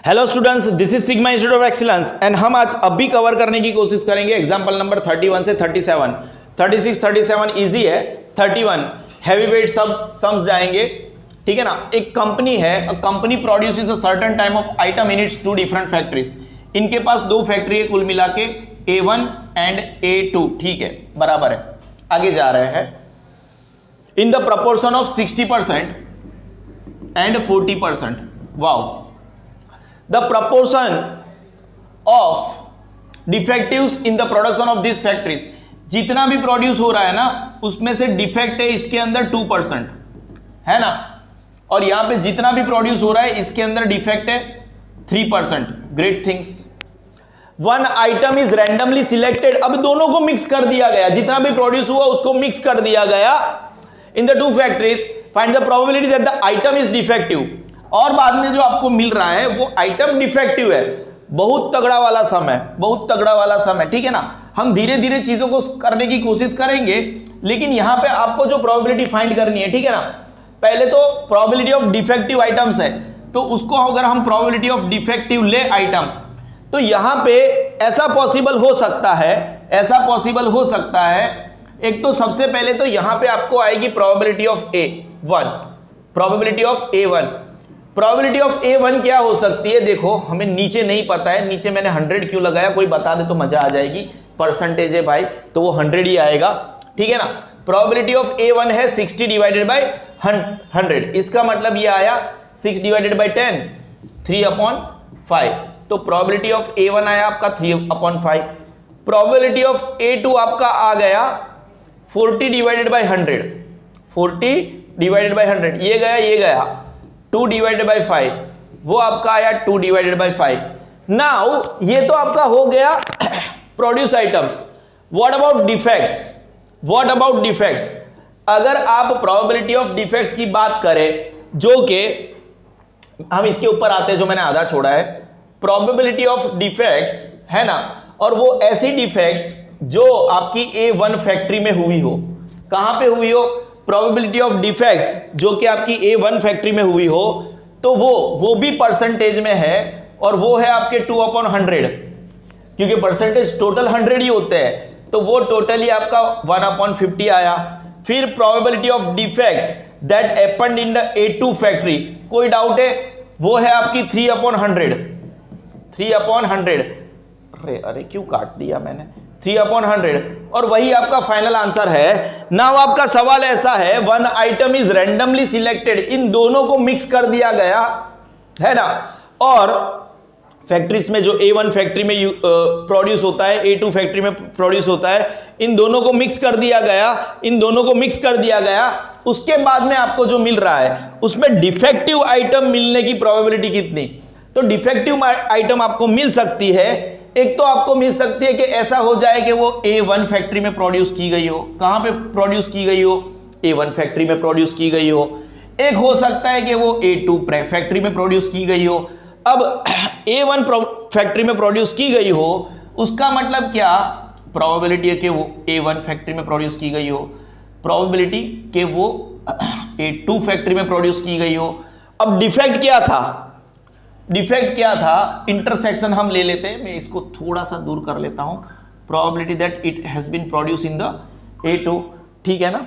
Hello students, this is sigma Institute of excellence and हम आज अभी कवर करने की कोशिश करेंगे एग्जांपल नंबर 31 से 37, 36, 37 इजी है, 31 हैवी वेट सब सम्स जाएंगे। ठीक है ना। एक कंपनी है, company produces a certain time of item in its two different factories. इनके पास दो फैक्ट्री है कुल मिला के A1 एंड A2। ठीक है, बराबर है। आगे जा रहे हैं। In the proportion of 60% and 40%। Wow. The proportion of defectives in the production of these factories, जितना भी प्रोड्यूस हो रहा है ना उसमें से डिफेक्ट है इसके अंदर 2%, है ना। और यहां पे जितना भी प्रोड्यूस हो रहा है इसके अंदर डिफेक्ट है 3%। Great things. One item is randomly selected. अब दोनों को मिक्स कर दिया गया, जितना भी प्रोड्यूस हुआ उसको मिक्स कर दिया गया इन the to factories. Find the probability that the item is defective. और बाद में जो आपको मिल रहा है वो आइटम डिफेक्टिव है। बहुत तगड़ा वाला सम है, बहुत तगड़ा वाला सम है। ठीक है ना। हम धीरे धीरे चीजों को करने की कोशिश करेंगे, लेकिन यहां पे आपको जो प्रोबेबिलिटी फाइंड करनी है, ठीक है ना। पहले तो प्रोबेबिलिटी ऑफ डिफेक्टिव आइटम्स है, तो उसको अगर हम प्रोबेबिलिटी ऑफ डिफेक्टिव ले आइटम, तो यहां पे ऐसा पॉसिबल हो सकता है, ऐसा पॉसिबल हो सकता है। एक तो सबसे पहले तो यहां पे आपको आएगी probability of A1, probability of A1। Probability of A1 क्या हो सकती है? देखो, हमें नीचे नहीं पता है, नीचे मैंने 100 क्यों लगाया, कोई बता दे तो मजा आ जाएगी। परसेंटेज है भाई, तो वो 100 ही आएगा। ठीक है ना। प्रोबेबिलिटी ऑफ A1 है 60 डिवाइडेड बाय 100। इसका मतलब ये आया 6 डिवाइडेड बाय 10, 3/5। तो प्रोबेबिलिटी ऑफ A1 आया आपका 3/5। प्रोबेबिलिटी ऑफ A2 आपका आ गया 40 डिवाइडेड बाय 100, 40 डिवाइडेड बाय 100। ये गया, ये गया 2 डिवाइडेड बाई 5, वो आपका आया 2 डिवाइडेड बाई 5। नाउ ये तो आपका हो गया produce items. What about defects? What about defects? अगर आप प्रोबेबिलिटी ऑफ डिफेक्ट्स की बात करें, जो कि हम इसके ऊपर आते हैं, जो मैंने आधा छोड़ा है, प्रोबेबिलिटी ऑफ डिफेक्ट्स है ना। और वो ऐसी डिफेक्ट्स जो आपकी A1 फैक्ट्री में हुई हो। कहां पे हुई हो? प्रोबेबिलिटी ऑफ डिफेक्ट्स जो कि आपकी A1 फैक्ट्री में हुई हो, तो वो भी परसेंटेज में है, और वो है आपके 2/100, क्योंकि परसेंटेज टोटल 100 ही होते हैं, तो वो टोटली आपका 1/50 आया। फिर probability of defect that happened in the A2 factory, कोई डाउट है? वो है आपकी 3/100, 3/100। अरे क्यों काट दिया मैंने? 3/100। और वही आपका फाइनल आंसर है। नाउ आपका सवाल ऐसा है, one item is randomly selected, इन दोनों को मिक्स कर दिया गया है ना। और फैक्ट्रीज में जो A1 फैक्ट्री में प्रोड्यूस होता है, A2 फैक्ट्री में प्रोड्यूस होता है, इन दोनों को मिक्स कर दिया गया, इन दोनों को मिक्स कर दिया गया। उसके बाद में आपको जो मिल रहा है उसमें डिफेक्टिव आइटम मिलने की प्रोबेबिलिटी कितनी? तो डिफेक्टिव आइटम आपको मिल सकती है। एक तो आपको मिल सकती है कि ऐसा हो जाए कि वो A1 फैक्ट्री में प्रोड्यूस की गई हो। कहां पे प्रोड्यूस की गई हो? A1 फैक्ट्री में प्रोड्यूस की गई हो। एक हो सकता है कि वो A2 फैक्ट्री में प्रोड्यूस की गई हो। अब A1 फैक्ट्री में प्रोड्यूस की गई हो, उसका मतलब क्या? प्रोबेबिलिटी है कि वो A1 फैक्ट्री में प्रोड्यूस की गई हो, प्रोबेबिलिटी कि वो A2 फैक्ट्री में प्रोड्यूस की गई हो। अब डिफेक्ट क्या था? डिफेक्ट क्या था? इंटरसेक्शन हम ले लेते हैं, मैं इसको थोड़ा सा दूर कर लेता हूं। Probability that it has been produce in the A2। ठीक है ना।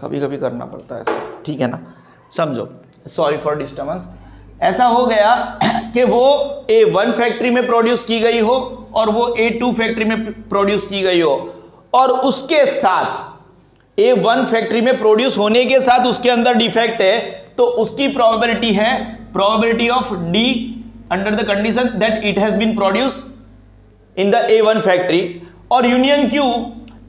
कभी कभी करना पड़ता है ऐसा, ठीक है ना। समझो, सॉरी फॉर डिस्टर्बेंस। ऐसा हो गया कि वो A1 फैक्ट्री में प्रोड्यूस की गई हो और वो A2 फैक्ट्री में प्रोड्यूस की गई हो, और उसके साथ A1 फैक्ट्री में प्रोड्यूस होने के साथ उसके अंदर डिफेक्ट है, तो उसकी प्रोबेबिलिटी है probability of D under the condition that it has been produce in the A1 factory. और यूनियन क्यों?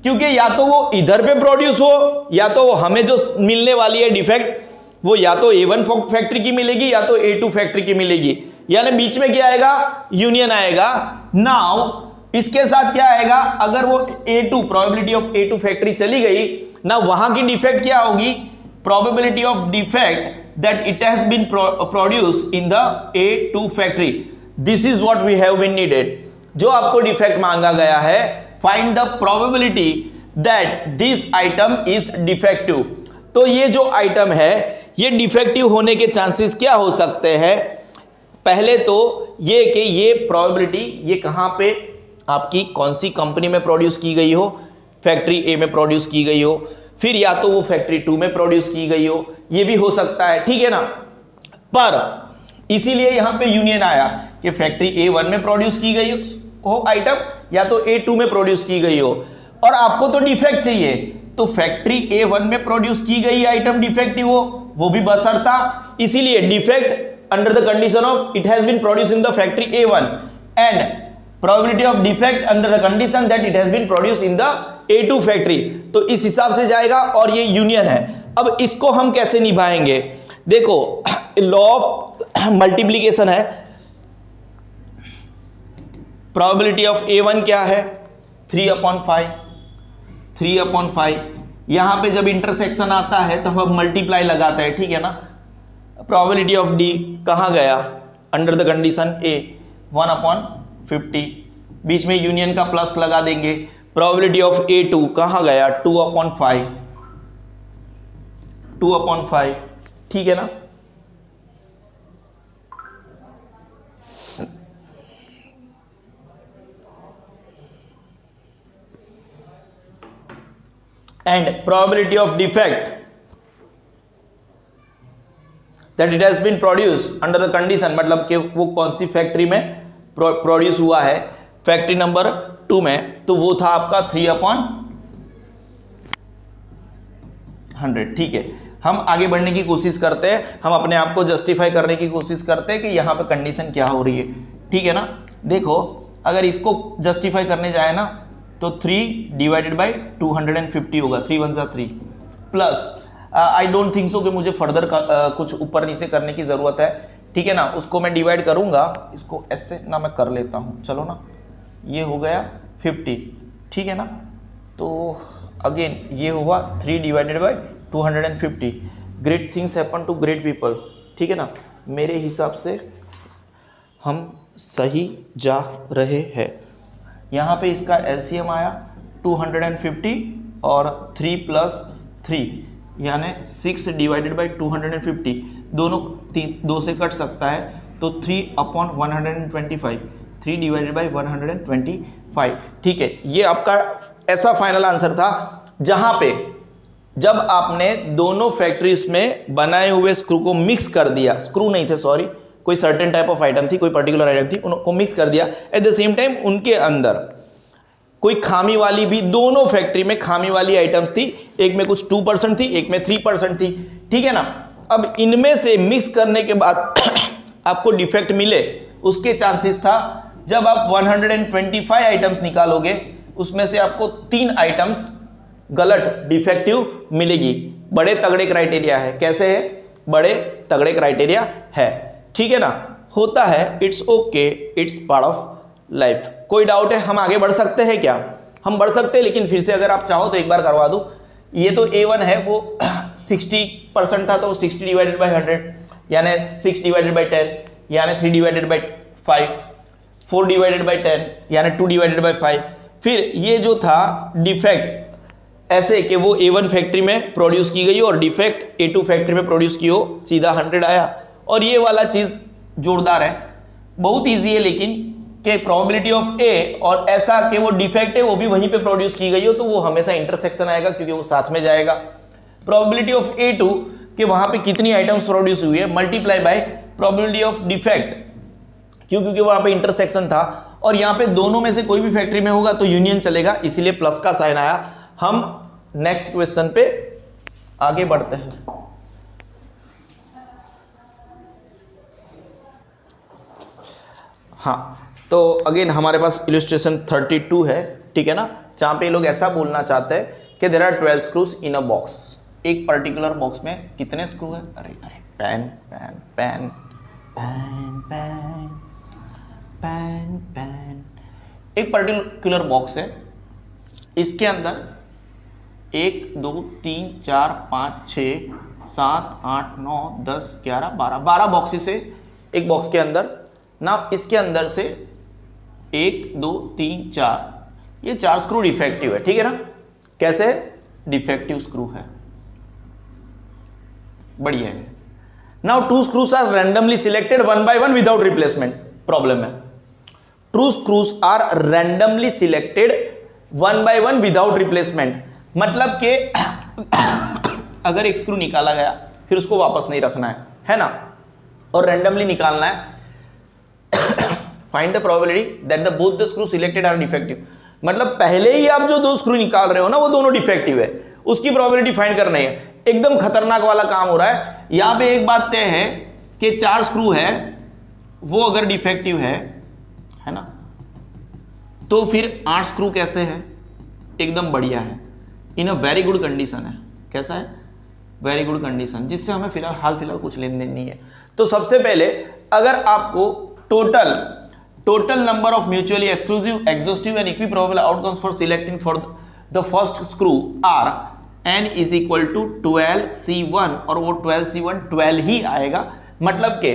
क्योंकि या तो वो इधर पे प्रोड्यूस हो, या तो हमें जो मिलने वाली है डिफेक्ट वो या तो A1 फैक्ट्री की मिलेगी या तो A2 फैक्ट्री की मिलेगी, यानी बीच में क्या आएगा? यूनियन आएगा। नाउ इसके साथ क्या आएगा? अगर वो A2 probability of A2 factory चली गई ना, वहां की डिफेक्ट क्या होगी? Probability of defect that it has been produced in the A2 factory. This is what we have been needed. जो आपको डिफेक्ट मांगा गया है, find the probability that this item is defective. तो ये जो आइटम है ये डिफेक्टिव होने के चांसेस क्या हो सकते हैं? पहले तो ये कि ये प्रोबेबिलिटी ये कहाँ पे आपकी कौन सी कंपनी में प्रोड्यूस की गई हो, फैक्ट्री ए में प्रोड्यूस की गई हो, फिर या तो वो फैक्ट्री 2 में प्रोड्यूस की गई हो, ये भी हो सकता है, ठीक है ना। पर इसीलिए यहां पे यूनियन आया कि फैक्ट्री A1 में प्रोड्यूस की गई हो आइटम या तो A2 में प्रोड्यूस की गई हो, और आपको तो डिफेक्ट चाहिए, तो फैक्ट्री A1 में प्रोड्यूस की गई आइटम डिफेक्टिव हो, वो भी बशर्ता, इसीलिए defect under the condition of it has been produce in the factory A1 and probability of defect under the condition that it has been produced in the A2 factory. तो इस हिसाब से जाएगा और ये यूनियन है। अब इसको हम कैसे निभाएंगे? देखो लॉ ऑफ मल्टीप्लीकेशन है, प्रोबेबिलिटी ऑफ A1 क्या है 3/5, 3/5। यहां पे जब इंटरसेक्शन आता है तो हम मल्टीप्लाई लगाते हैं, ठीक है ना। प्रोबेबिलिटी ऑफ D कहां गया अंडर द कंडीशन A 1/50, बीच में यूनियन का प्लस लगा देंगे। प्रोबेबिलिटी ऑफ A2 कहां गया 2/5, 2/5, ठीक है ना। And probability of defect that it has been produce under the condition, मतलब कि वो कौन सी फैक्ट्री में प्रोड्यूस हुआ है, फैक्ट्री नंबर 2 में, तो वो था आपका 3/100, ठीक है। हम आगे बढ़ने की कोशिश करते हैं, हम अपने आप को जस्टिफाई करने की कोशिश करते हैं कि यहां पे कंडीशन क्या हो रही है, ठीक है ना। देखो अगर इसको जस्टिफाई करने जाए ना तो 3/250 होगा, 3 1 3 plus I don't think so कि मुझे फर्दर कुछ ऊपर नीचे करने की जरूरत है, ठीक है ना। उसको मैं डिवाइड करूंगा, इसको ऐसे ना मैं कर लेता हूं, चलो ना, ये हो गया 50, ठीक है ना। तो अगेन ये हुआ 3/250। Great things happen to great people, ठीक है ना। मेरे हिसाब से हम सही जा रहे हैं। यहाँ पे इसका एलसीएम आया 250 और 3 + 3 यानी 6/250, दोनों 2 से कट सकता है, तो 3/125, 3/125, ठीक है। ये आपका ऐसा फाइनल आंसर था जहां पे जब आपने दोनों फैक्ट्रीज में बनाए हुए स्क्रू को मिक्स कर दिया, स्क्रू नहीं थे सॉरी, कोई सर्टेन टाइप ऑफ आइटम थी, कोई पर्टिकुलर आइटम थी, उनको मिक्स कर दिया। एट द सेम टाइम उनके अंदर कोई खामी वाली भी, दोनों फैक्ट्री में खामी वाली आइटम्स थी, एक में कुछ 2% थी, एक में 3% थी, ठीक है ना। अब इनमें से मिक्स करने के बाद आपको डिफेक्ट मिले, उसके चांसेस था जब आप 125 आइटम्स निकालोगे उसमें से आपको 3 आइटम्स गलत डिफेक्टिव मिलेगी। बड़े तगड़े क्राइटेरिया है, कैसे है, बड़े तगड़े क्राइटेरिया है, ठीक है ना। होता है, it's okay, it's part of life. कोई डाउट है, हम आगे बढ़ सकते हैं क्या? हम बढ़ सकते हैं, लेकिन फिर से अगर आप चाहो तो एक बार करवा दूं। ये तो A1 है, वो 60% था, तो 60/100 यानी 6/10 यानी 3/5, 4/10 यानी 2/5। फिर ये जो था डिफेक्ट ऐसे कि वो A1 फैक्ट्री में प्रोड्यूस की गई और डिफेक्ट A2 फैक्ट्री में प्रोड्यूस की हो, सीधा 100 आया। और ये वाला चीज़ जोरदार है, बहुत ईजी है, लेकिन कि प्रोबेबिलिटी ऑफ A और ऐसा कि वो डिफेक्ट है वो भी वहीं पे प्रोड्यूस की गई हो, तो वो हमेशा इंटरसेक्शन आएगा क्योंकि वो साथ में जाएगा। प्रोबेबिलिटी ऑफ A2 कि वहां पे कितनी आइटम्स प्रोड्यूस हुई है multiply by probability of defect, क्योंकि वहां पे इंटरसेक्शन था और यहाँ पे दोनों में से कोई भी फैक्ट्री में होगा तो यूनियन चलेगा, इसीलिए प्लस का साइन आया। हम नेक्स्ट क्वेश्चन पे आगे बढ़ते हैं। हाँ, तो अगेन हमारे पास इलस्ट्रेशन 32 है, ठीक है ना, जहाँ पे लोग ऐसा बोलना चाहते हैं कि there are 12 screws in a box. एक पर्टिकुलर बॉक्स में कितने स्क्रू है? अरे अरे pen pen pen pen pen pen pen. एक पर्टिकुलर बॉक्स है, इसके अंदर 1 2 3 4 5 6 7 8 9 10 11 12 बॉक्सेस है एक बॉक्स के अंदर ना। इसके अंदर से 1 2 3 4 ये 4 स्क्रू डिफेक्टिव है, ठीक है ना। कैसे? डिफेक्टिव स्क्रू है, बढ़िया है। Now 2 screws are randomly selected 1 by 1 without replacement. Problem है 2 screws are randomly selected 1 by 1 without replacement, मतलब कि अगर एक स्क्रू निकाला गया फिर उसको वापस नहीं रखना है ना, और रैंडमली निकालना है। Find the probability that the both the screw selected are defective, मतलब पहले ही आप जो 2 स्क्रू निकाल रहे हो ना वो दोनों डिफेक्टिव है, उसकी प्रोबेबिलिटी फाइंड करनी है। एकदम खतरनाक वाला काम हो रहा है। यहां पे एक बात तय है कि 4 स्क्रू है वो अगर डिफेक्टिव है ना, तो फिर 8 स्क्रू कैसे है? एकदम बढ़िया है, इन अ वेरी गुड कंडीशन है। कैसा है? वेरी गुड कंडीशन, जिससे हमें फिलहाल कुछ लेन देन नहीं है। तो सबसे पहले अगर आपको total number of mutually exclusive exhaustive and equiprobable outcomes for selecting for the first screw are n is equal to 12C1, और वो 12C1 12 ही आएगा। मतलब कि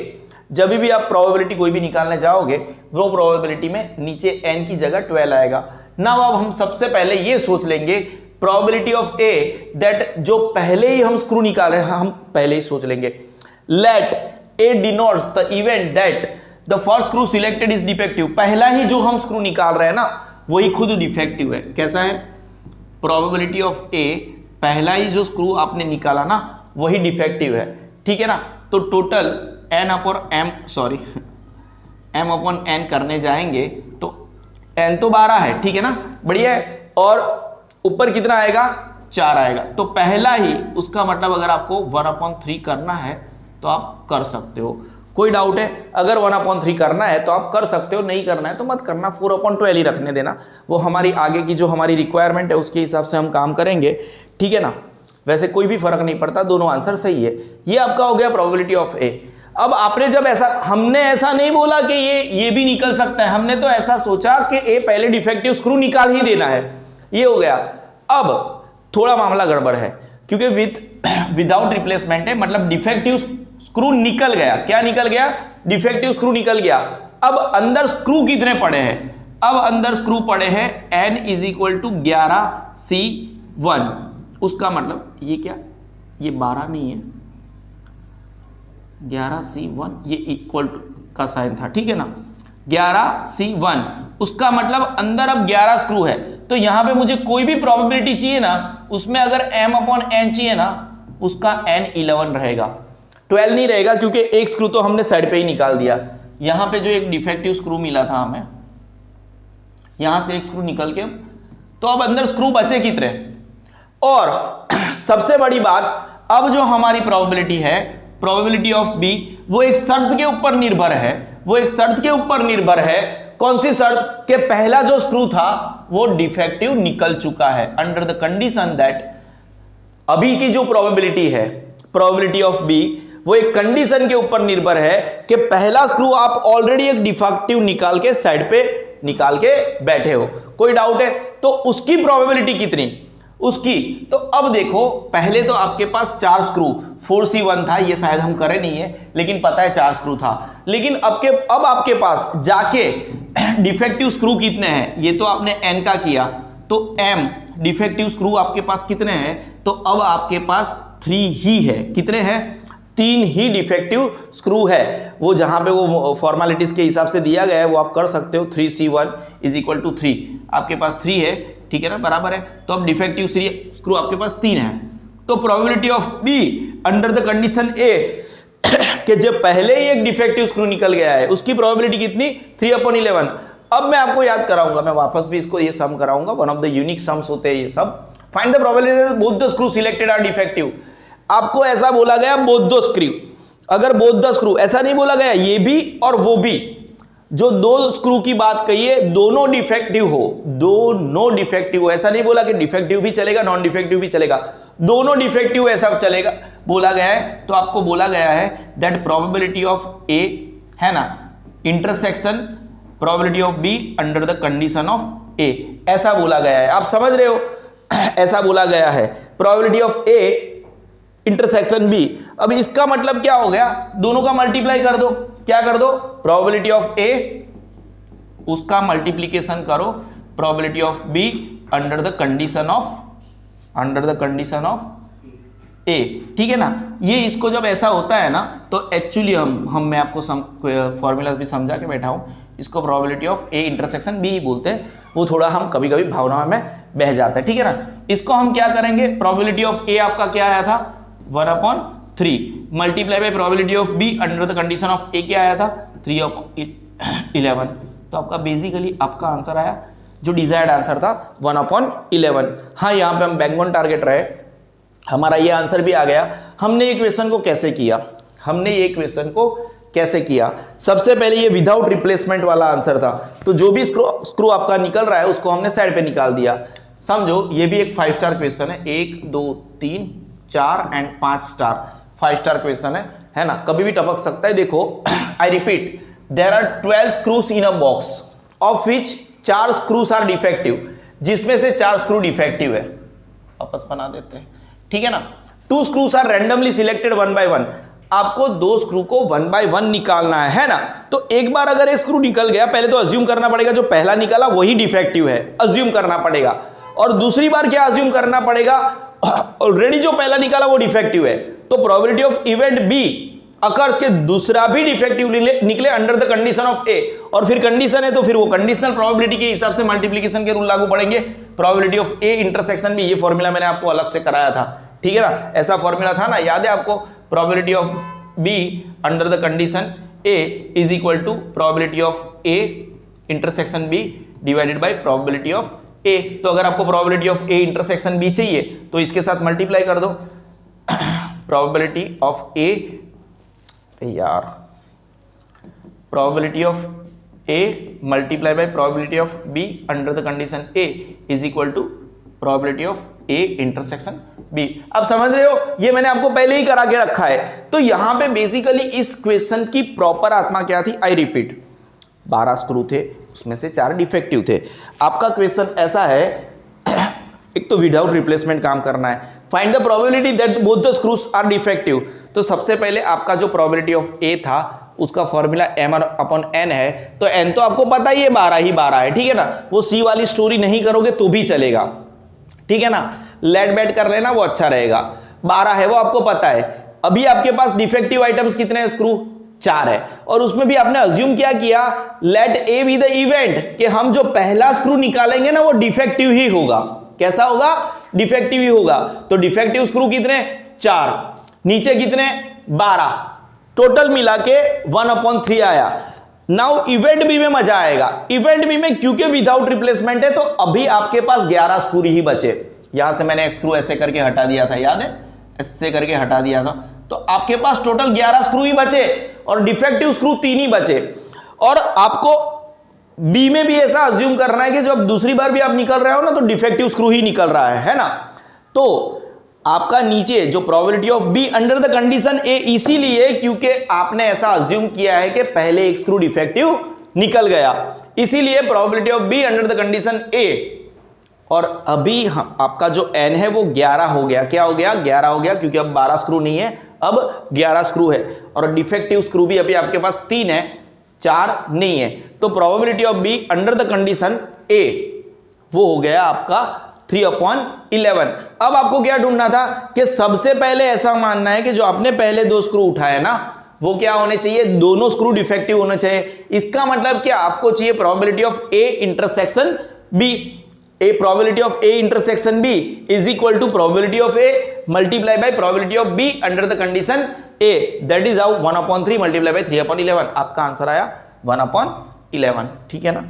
जब भी आप प्रोबेबिलिटी कोई भी निकालने जाओगे वो प्रोबेबिलिटी में नीचे n की जगह 12 आएगा। नाउ अब हम सबसे पहले ये सोच लेंगे प्रोबेबिलिटी ऑफ A दैट जो पहले ही हम स्क्रू निकाल रहे हैं हम पहले ही सोच लेंगे। Let A denotes the event that the first screw selected is defective, पहला ही जो हम स्क्रू निकाल रहे हैं ना वही खुद डिफेक्टिव है। कैसा है? प्रोबेबिलिटी ऑफ A, पहला ही जो स्क्रू आपने निकाला ना वही डिफेक्टिव है, ठीक है ना। तो टोटल m अपॉन n करने जाएंगे तो n तो 12 है, ठीक है ना, बढ़िया है। और ऊपर कितना आएगा? 4 आएगा। तो पहला ही उसका मतलब अगर आपको 1/3 करना है तो आप कर सकते हो, कोई डाउट है? अगर 1/3 करना है तो आप कर सकते हो, नहीं करना है तो मत करना, 4/12 ही रखने देना। वो हमारी आगे की जो हमारी रिक्वायरमेंट है उसके हिसाब से हम काम करेंगे, ठीक है ना। वैसे कोई भी फर्क नहीं पड़ता, दोनों आंसर सही है। ये आपका हो गया प्रोबेबिलिटी ऑफ ए। अब आपने जब हमने ऐसा नहीं बोला कि ये भी निकल सकता है, हमने तो ऐसा सोचा कि ए पहले डिफेक्टिव स्क्रू निकाल ही देना है, ये हो गया। अब थोड़ा मामला गड़बड़ है क्योंकि विदाउट रिप्लेसमेंट है, मतलब डिफेक्टिव स्क्रू निकल गया। क्या निकल गया? डिफेक्टिव स्क्रू निकल गया। अब अंदर स्क्रू कितने पड़े हैं? अब अंदर स्क्रू पड़े हैं n is equal to 11C1। उसका मतलब ये क्या? ये 12 नहीं है, 11C1 ये इक्वल टू का साइन था, ठीक है ना। 11C1 उसका मतलब अंदर अब 11 स्क्रू है। तो यहां पे मुझे कोई भी प्रोबेबिलिटी चाहिए ना, उसमें अगर m/n चाहिए ना, उसका n 11 रहेगा, 12 नहीं रहेगा, क्योंकि एक स्क्रू तो हमने साइड पे ही निकाल दिया। यहां पे जो एक डिफेक्टिव स्क्रू मिला था हमें, यहां से एक स्क्रू निकल के, तो अब अंदर स्क्रू बचे कितने? और सबसे बड़ी बात, अब जो हमारी प्रोबेबिलिटी है, प्रोबेबिलिटी ऑफ बी, वो एक शर्त के ऊपर निर्भर है। वो एक शर्त के ऊपर निर्भर है। कौन सी शर्त? कि पहला जो स्क्रू था वो डिफेक्टिव निकल चुका है। अंडर द कंडीशन दैट, अभी की जो प्रोबेबिलिटी है, प्रोबेबिलिटी ऑफ बी, वो एक कंडीशन के ऊपर निर्भर है कि पहला स्क्रू आप ऑलरेडी एक डिफेक्टिव निकाल के साइड पे निकाल के बैठे हो। कोई डाउट है? तो उसकी प्रोबेबिलिटी कितनी? उसकी तो अब देखो, पहले तो आपके पास 4 स्क्रू 4C1 था, ये शायद हम करे नहीं है, लेकिन पता है 4 स्क्रू था। लेकिन अब आपके पास जाके डिफेक्टिव स्क्रू कितने हैं? ये तो आपने n का किया, तो m डिफेक्टिव स्क्रू आपके पास कितने हैं? तो अब आपके पास 3 ही है। कितने हैं? 3 ही डिफेक्टिव स्क्रू है। वो जहां पे वो फॉर्मेलिटीज के हिसाब से दिया गया है वो आप कर सकते हो। 3C1 इज इक्वल टू 3, आपके पास 3 है, ठीक है ना, बराबर है। तो अब डिफेक्टिव स्क्रू आपके पास 3 है। तो probability of B under the condition A कि जब पहले ही एक डिफेक्टिव स्क्रू निकल गया है, उसकी प्रोबेबिलिटी कितनी? 3/11। अब मैं आपको याद कराऊंगा, मैं वापस भी इसको ये सम कराऊंगा, one of the unique sums होते हैं ये सब। Find the probability both the screw selected are defective. आपको ऐसा बोला गया बोथ द स्क्रू, अगर बोथ द स्क्रू, ऐसा नहीं बोला गया ये भी और वो भी, जो 2 स्क्रू की बात कही है दोनों डिफेक्टिव हो, दोनों डिफेक्टिव हो। ऐसा नहीं बोला कि डिफेक्टिव भी चलेगा नॉन डिफेक्टिव भी चलेगा, दोनों डिफेक्टिव ऐसा चलेगा, बोला गया है। तो आपको बोला गया है दैट प्रोबेबिलिटी ऑफ ए है ना, intersection probability of B under the condition of A, ऐसा बोला गया है। आप समझ रहे हो? ऐसा बोला गया है। Probability of A intersection B. अब इसका मतलब क्या हो गया, दोनों का मल्टीप्लाई कर दो, क्या कर दो, प्रोबेबिलिटी ऑफ ए उसका मल्टीप्लीकेशन करो probability of B under the condition of A, ठीक है ना। ये इसको जब ऐसा होता है ना तो एक्चुअली मैं आपको फॉर्मूला भी समझा के बैठा हूं, इसको probability of A intersection B ही बोलते हैं। वो थोड़ा हम कभी कभी भावनाओं में बह जाता है, ठीक है ना। इसको हम क्या करेंगे, प्रोबेबिलिटी ऑफ ए आपका क्या आया था 1/3 multiply by probability of B under the condition of A क्या आया था 3/11। तो आपका बेसिकली आपका आंसर आया, जो डिजायर्ड आंसर था 1/11। हाँ, यहां पे हम बैंक ऑन टारगेट रहे, हमारा ये आंसर भी आ गया। हमने ये क्वेश्चन को कैसे किया, सबसे पहले ये विदाउट रिप्लेसमेंट वाला आंसर था, तो जो भी स्क्रू आपका निकल रहा है उसको हमने साइड पे निकाल दिया। समझो ये भी एक 5 स्टार क्वेश्चन है, 1 2 3 4 एंड 5 स्टार 5 स्टार क्वेश्चन है ना, कभी भी टपक सकता है। देखो I repeat, there are 12 screws in a box of which 4 screws are defective, जिसमें से 4 स्क्रू डिफेक्टिव है, वापस बना देते हैं, ठीक है ना। 2 screws are randomly selected 1 by 1, आपको 2 स्क्रू को 1 by 1 निकालना है ना। तो एक बार अगर एक स्क्रू निकल गया, पहले तो अज्यूम करना पड़ेगा जो पहला निकाला वही डिफेक्टिव है, अज्यूम करना पड़ेगा। और दूसरी बार क्या अज्यूम करना पड़ेगा, ऑलरेडी जो पहला निकाला वो डिफेक्टिव है, तो probability of event B occurs के दूसरा भी डिफेक्टिव निकले under the condition of A, और फिर कंडीशन है तो फिर वो कंडीशनल प्रोबेबिलिटी के हिसाब से मल्टीप्लिकेशन के रूल लागू पड़ेंगे। प्रोबेबिलिटी ऑफ ए इंटरसेक्शन भी, ये फॉर्मूला मैंने आपको अलग से कराया था, ठीक है ना, ऐसा फॉर्मूला था ना, याद है आपको। Probability of B under the condition A is equal to probability of A intersection B divided by probability of A. तो अगर आपको probability of A intersection B चाहिए तो इसके साथ मल्टीप्लाई कर दो, प्रोबेबिलिटी ऑफ ए, यार probability of A multiply by probability of B under the condition A is equal to probability of A intersection B. अब समझ रहे हो, ये मैंने आपको पहले ही करा के रखा है। तो यहां पे बेसिकली इस क्वेश्चन की प्रॉपर आत्मा क्या थी, आई रिपीट, 12 स्क्रू थे, उसमें से 4 डिफेक्टिव थे। आपका क्वेश्चन ऐसा है, एक तो विदाउट रिप्लेसमेंट काम करना है, find the probability that both the screws are defective. तो सबसे पहले आपका जो प्रोबेबिलिटी ऑफ ए था उसका फॉर्मूला m/n है, तो n तो आपको पता ही है 12 है, ठीक है ना। वो सी वाली स्टोरी नहीं करोगे तो भी चलेगा, ठीक है ना, लेट बैट कर लेना वो अच्छा रहेगा। 12 है वो आपको पता है। अभी आपके पास डिफेक्टिव आइटम्स कितने हैं, स्क्रू 4 है, और उसमें भी आपने अज्यूम क्या किया, let A B the event, कि हम जो पहला स्क्रू निकालेंगे ना वो डिफेक्टिव ही होगा। कैसा होगा, डिफेक्टिव ही होगा। तो डिफेक्टिव स्क्रू कितने, 4, नीचे कितने 12, टोटल मिला के 1/3 आया। नाउ इवेंट बी में मजा आएगा। इवेंट बी में क्योंकि विदाउट रिप्लेसमेंट है तो अभी आपके पास 11 स्क्रू ही बचे। यहां से मैंने एक स्क्रू ऐसे करके हटा दिया था, याद है, ऐसे करके हटा दिया था, तो आपके पास टोटल 11 स्क्रू ही बचे और डिफेक्टिव स्क्रू 3 ही बचे। और आपको बी में भी ऐसा अज्यूम करना है कि जब दूसरी बार भी आप निकल रहे हो ना तो डिफेक्टिव स्क्रू ही निकल रहा है ना। तो आपका नीचे जो probability of B under the condition A, इसीलिए क्योंकि आपने ऐसा अज्यूम किया है कि पहले एक स्क्रू डिफेक्टिव निकल गया, इसीलिए probability of B under the condition A. और अभी आपका जो n है वो 11 हो गया, क्या हो गया, 11 हो गया, क्योंकि अब 12 स्क्रू नहीं है, अब 11 स्क्रू है। और डिफेक्टिव स्क्रू भी अभी आपके पास 3 है, 4 नहीं है। तो probability of B under the condition A वो हो गया आपका 3/11। अब आपको क्या ढूंढना था कि सबसे पहले ऐसा मानना है कि जो आपने पहले 2 स्क्रू उठाए ना वो क्या होने चाहिए, दोनों स्क्रू डिफेक्टिव होने चाहिए। इसका मतलब क्या, आपको चाहिए probability of A intersection B. A probability of A intersection B is equal to probability of A multiply by probability of B under the condition A, that is how 1/3 multiply by 3/11। आपका answer आया 1/11, ठीक है ना।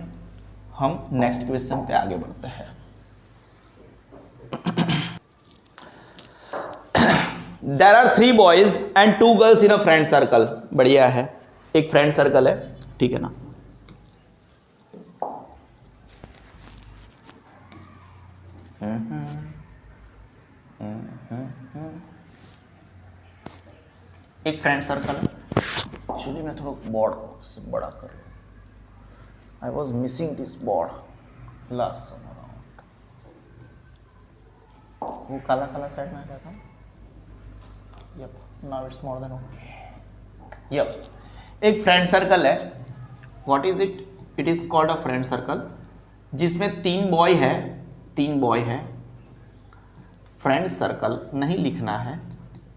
हम next question पे आगे बढ़ते हैं। There are 3 boys and 2 girls in a friend circle। बढ़िया है, एक फ्रेंड सर्कल है, ठीक है ना। एक फ्रेंड सर्कल है। एक्चुअली मैं थोड़ा बोर्ड को बड़ा कर रहा हूं, I was missing this board last summer round. वो काला काला साइड में आ गया था। Now it's more than okay. Yup, एक फ्रेंड सर्कल है। What is it? It is called a friend circle, जिसमें 3 बॉय है, 3 बॉय है। फ्रेंड सर्कल नहीं लिखना है,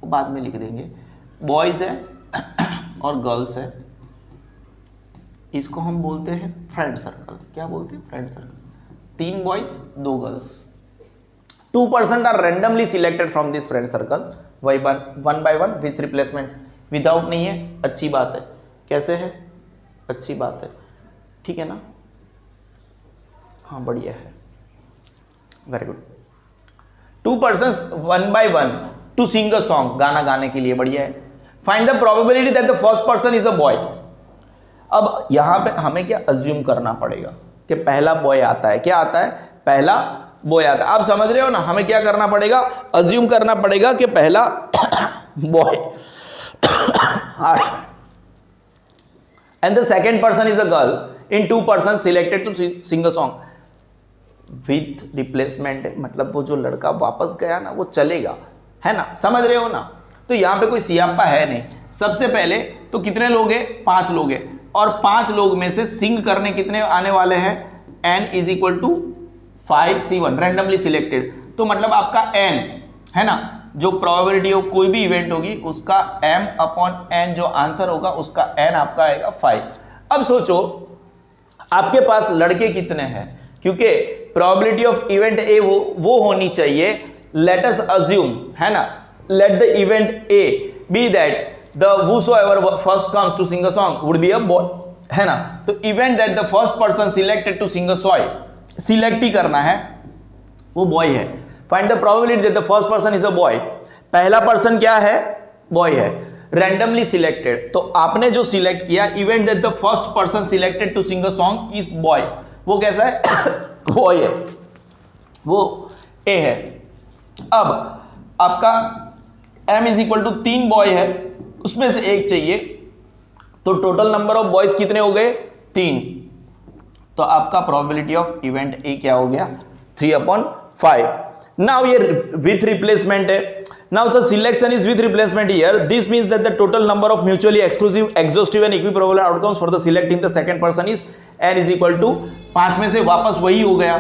वो बाद में लिख देंगे। बॉयज है और गर्ल्स है, इसको हम बोलते हैं फ्रेंड सर्कल। क्या बोलते हैं? Friend circle. 3 boys 2 girls. 2% are randomly selected from this friend circle, वही बार 1 by 1 विथ रिप्लेसमेंट। विदाउट नहीं है, अच्छी बात है। कैसे है? अच्छी बात है, ठीक है ना? हाँ, बढ़िया है, very good. 2 persons 1 by 1 to sing a song, गाना गाने के लिए, बढ़िया है। Find the probability that the first person is a boy. अब यहां पे हमें क्या अज्यूम करना पड़ेगा कि पहला बॉय आता है। क्या आता है? पहला बॉय आता है। आप समझ रहे हो ना? हमें क्या करना पड़ेगा? अज्यूम करना पड़ेगा कि पहला boy and the second person is a girl in 2 persons selected to sing a song with replacement. मतलब वो जो लड़का वापस गया ना, वो चलेगा, है ना? समझ रहे हो ना? तो यहां पे कोई सियापा है नहीं। सबसे पहले तो कितने लोग हैं? 5 लोग हैं, और 5 लोग में से सिंग करने कितने आने वाले हैं? n is equal to 5c1 randomly selected. तो मतलब आपका n है ना, जो प्रोबेबिलिटी ऑफ कोई भी इवेंट होगी उसका m/n जो आंसर होगा उसका n आपका आएगा 5। अब सोचो आपके पास लड़के कितने हैं, क्योंकि प्रोबेबिलिटी ऑफ इवेंट ए वो होनी चाहिए। लेट अस अज्यूम, है ना, let the event A B that the whosoever first comes to sing a song would be a boy, है ना? तो event that the first person selected to sing a song, select ही करना है, वो boy है। Find the probability that the first person is a boy. पहला person क्या है? बॉय है, रैंडमली सिलेक्टेड। तो आपने जो सिलेक्ट किया, event that the first person selected to sing a song is boy, वो कैसा है? बॉय है, वो ए है। अब आपका m is equal to 3 boy है, उसमें से एक चाहिए, तो टोटल नंबर ऑफ बॉयज कितने हो गए? 3। तो आपका प्रोबेबिलिटी ऑफ इवेंट ए क्या हो गया? 3/5। नाउ ये विथ रिप्लेसमेंट है। Now the selection is with replacement here. This means that the total number of mutually exclusive exhaustive and equiprobable outcomes for the select in the second person is n is equal to 5 में से वापस वही हो गया।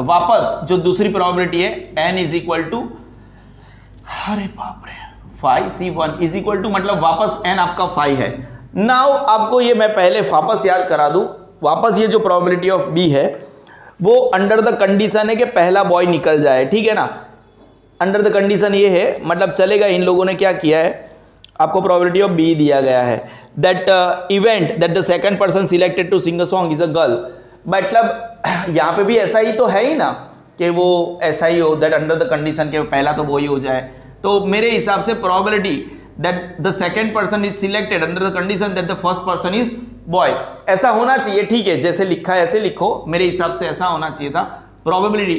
वापस जो दूसरी probability है n इज इक्वल टू, अरे बाप रे, 5c1 इज इक्वल टू, मतलब वापस n आपका 5 है। नाउ आपको ये मैं पहले वापस याद करा दूं। वापस ये जो प्रोबेबिलिटी ऑफ b है वो अंडर द कंडीशन है कि पहला बॉय निकल जाए, ठीक है ना? अंडर द कंडीशन ये है, मतलब चलेगा। इन लोगों ने क्या किया है, आपको प्रोबेबिलिटी ऑफ b दिया गया है that event that the second person selected to sing a song is a girl. मतलब यहां पे भी ऐसा ही तो है ही ना, कि वो ऐसा ही हो दैट अंडर द कंडीशन के पहला तो बॉय हो जाए। तो मेरे हिसाब से probability that the second person is selected under the condition that the first person is boy, ऐसा होना चाहिए, ठीक है? जैसे लिखा है ऐसे लिखो, मेरे हिसाब से ऐसा होना चाहिए था। प्रोबेबिलिटी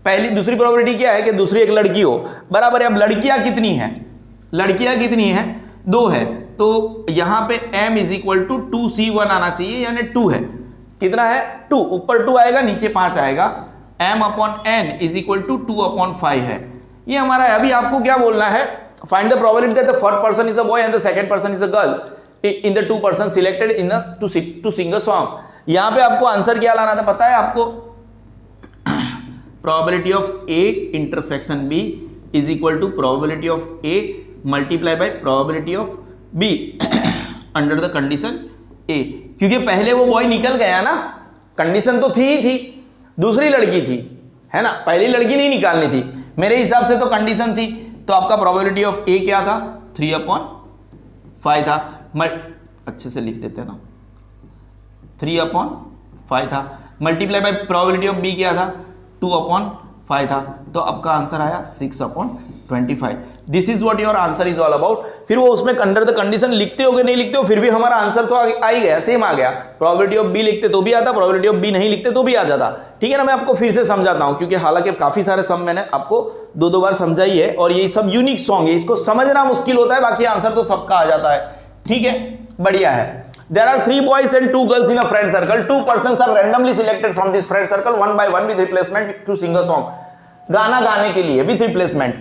पहली, दूसरी प्रोबेबिलिटी क्या है कि दूसरी एक लड़की हो, बराबर है। अब लड़कियां कितनी हैं? लड़कियां कितनी हैं? 2 है। तो यहां पे m is equal to 2c1 आना चाहिए, यानी 2 है। कितना है? 2। ऊपर 2 आएगा, नीचे 5 आएगा। m/n इज इक्वल टू 2/5 है, ये हमारा है। अभी आपको क्या बोलना है? Find the probability that the first person is a boy and the second person is a girl in the 2 persons selected in the to sing a song. यहां पे आपको आंसर क्या लाना था पता है आपको? Probability of a intersection b is equal to probability of a multiply by probability of b under the condition a, क्योंकि पहले वो बॉय निकल गया ना, कंडीशन तो थी ही थी, दूसरी लड़की थी, है ना? पहली लड़की नहीं निकालनी थी, मेरे हिसाब से तो कंडीशन थी। तो आपका प्रोबेबिलिटी ऑफ ए क्या था? 3/5 था। अच्छे से लिख देते हैं ना, 3/5 था। Multiply by probability of B क्या था? 2/5 था। तो आपका आंसर आया 6/25। This is what your answer is all about. फिर वो उसमें अंडर द कंडीशन लिखते हो कि नहीं लिखते हो, फिर भी हमारा आंसर तो आ ही गया, सेम आ गया। प्रोबेबिलिटी ऑफ बी लिखते तो भी आता, प्रोबेबिलिटी ऑफ बी नहीं लिखते तो भी आ जाता, ठीक है ना? मैं आपको फिर से समझाता हूं, क्योंकि हालांकि काफी सारे सम मैंने आपको 2 बार समझाई है, और ये सब यूनिक सॉन्ग है, इसको समझना मुश्किल होता है, बाकी आंसर तो सबका आ जाता है, ठीक है? बढ़िया है। There are 3 boys and 2 girls in a friend circle. 2 persons are randomly selected from this friend circle 1 by 1 with replacement to sing a song. गाना गाने के लिए with replacement.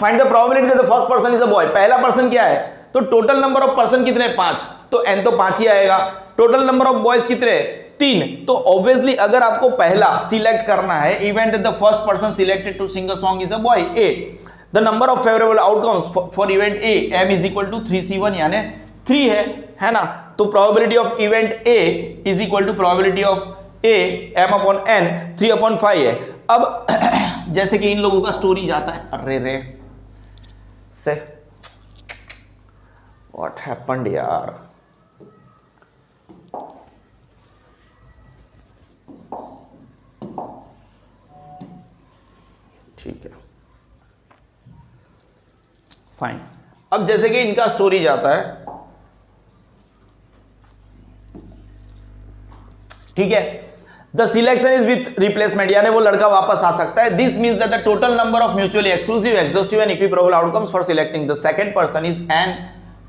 Find the probability that the first person is a boy. पहला person क्या है, तो total number of person कितने हैं 5, तो n तो 5 ही आएगा। टोटल नंबर ऑफ बॉयज कितने हैं 3, तो ऑब्वियसली अगर आपको पहला सिलेक्ट करना है event that the first person selected to sing a song is a boy A, the number of favourable outcomes for event A m is equal to 3c1 यानी 3 है ना। तो probability of event A is equal to probability of A m upon n 3/5 है। अब जैसे कि इन लोगों का स्टोरी जाता है, अरे रे से व्हाट हैपेंड यार, ठीक है फाइन। अब जैसे कि इनका स्टोरी जाता है, ठीक है, the selection is with replacement यानी वो लड़का वापस आ सकता है। This means that the total number of mutually exclusive exhaustive and equiprobable outcomes for selecting the second person is n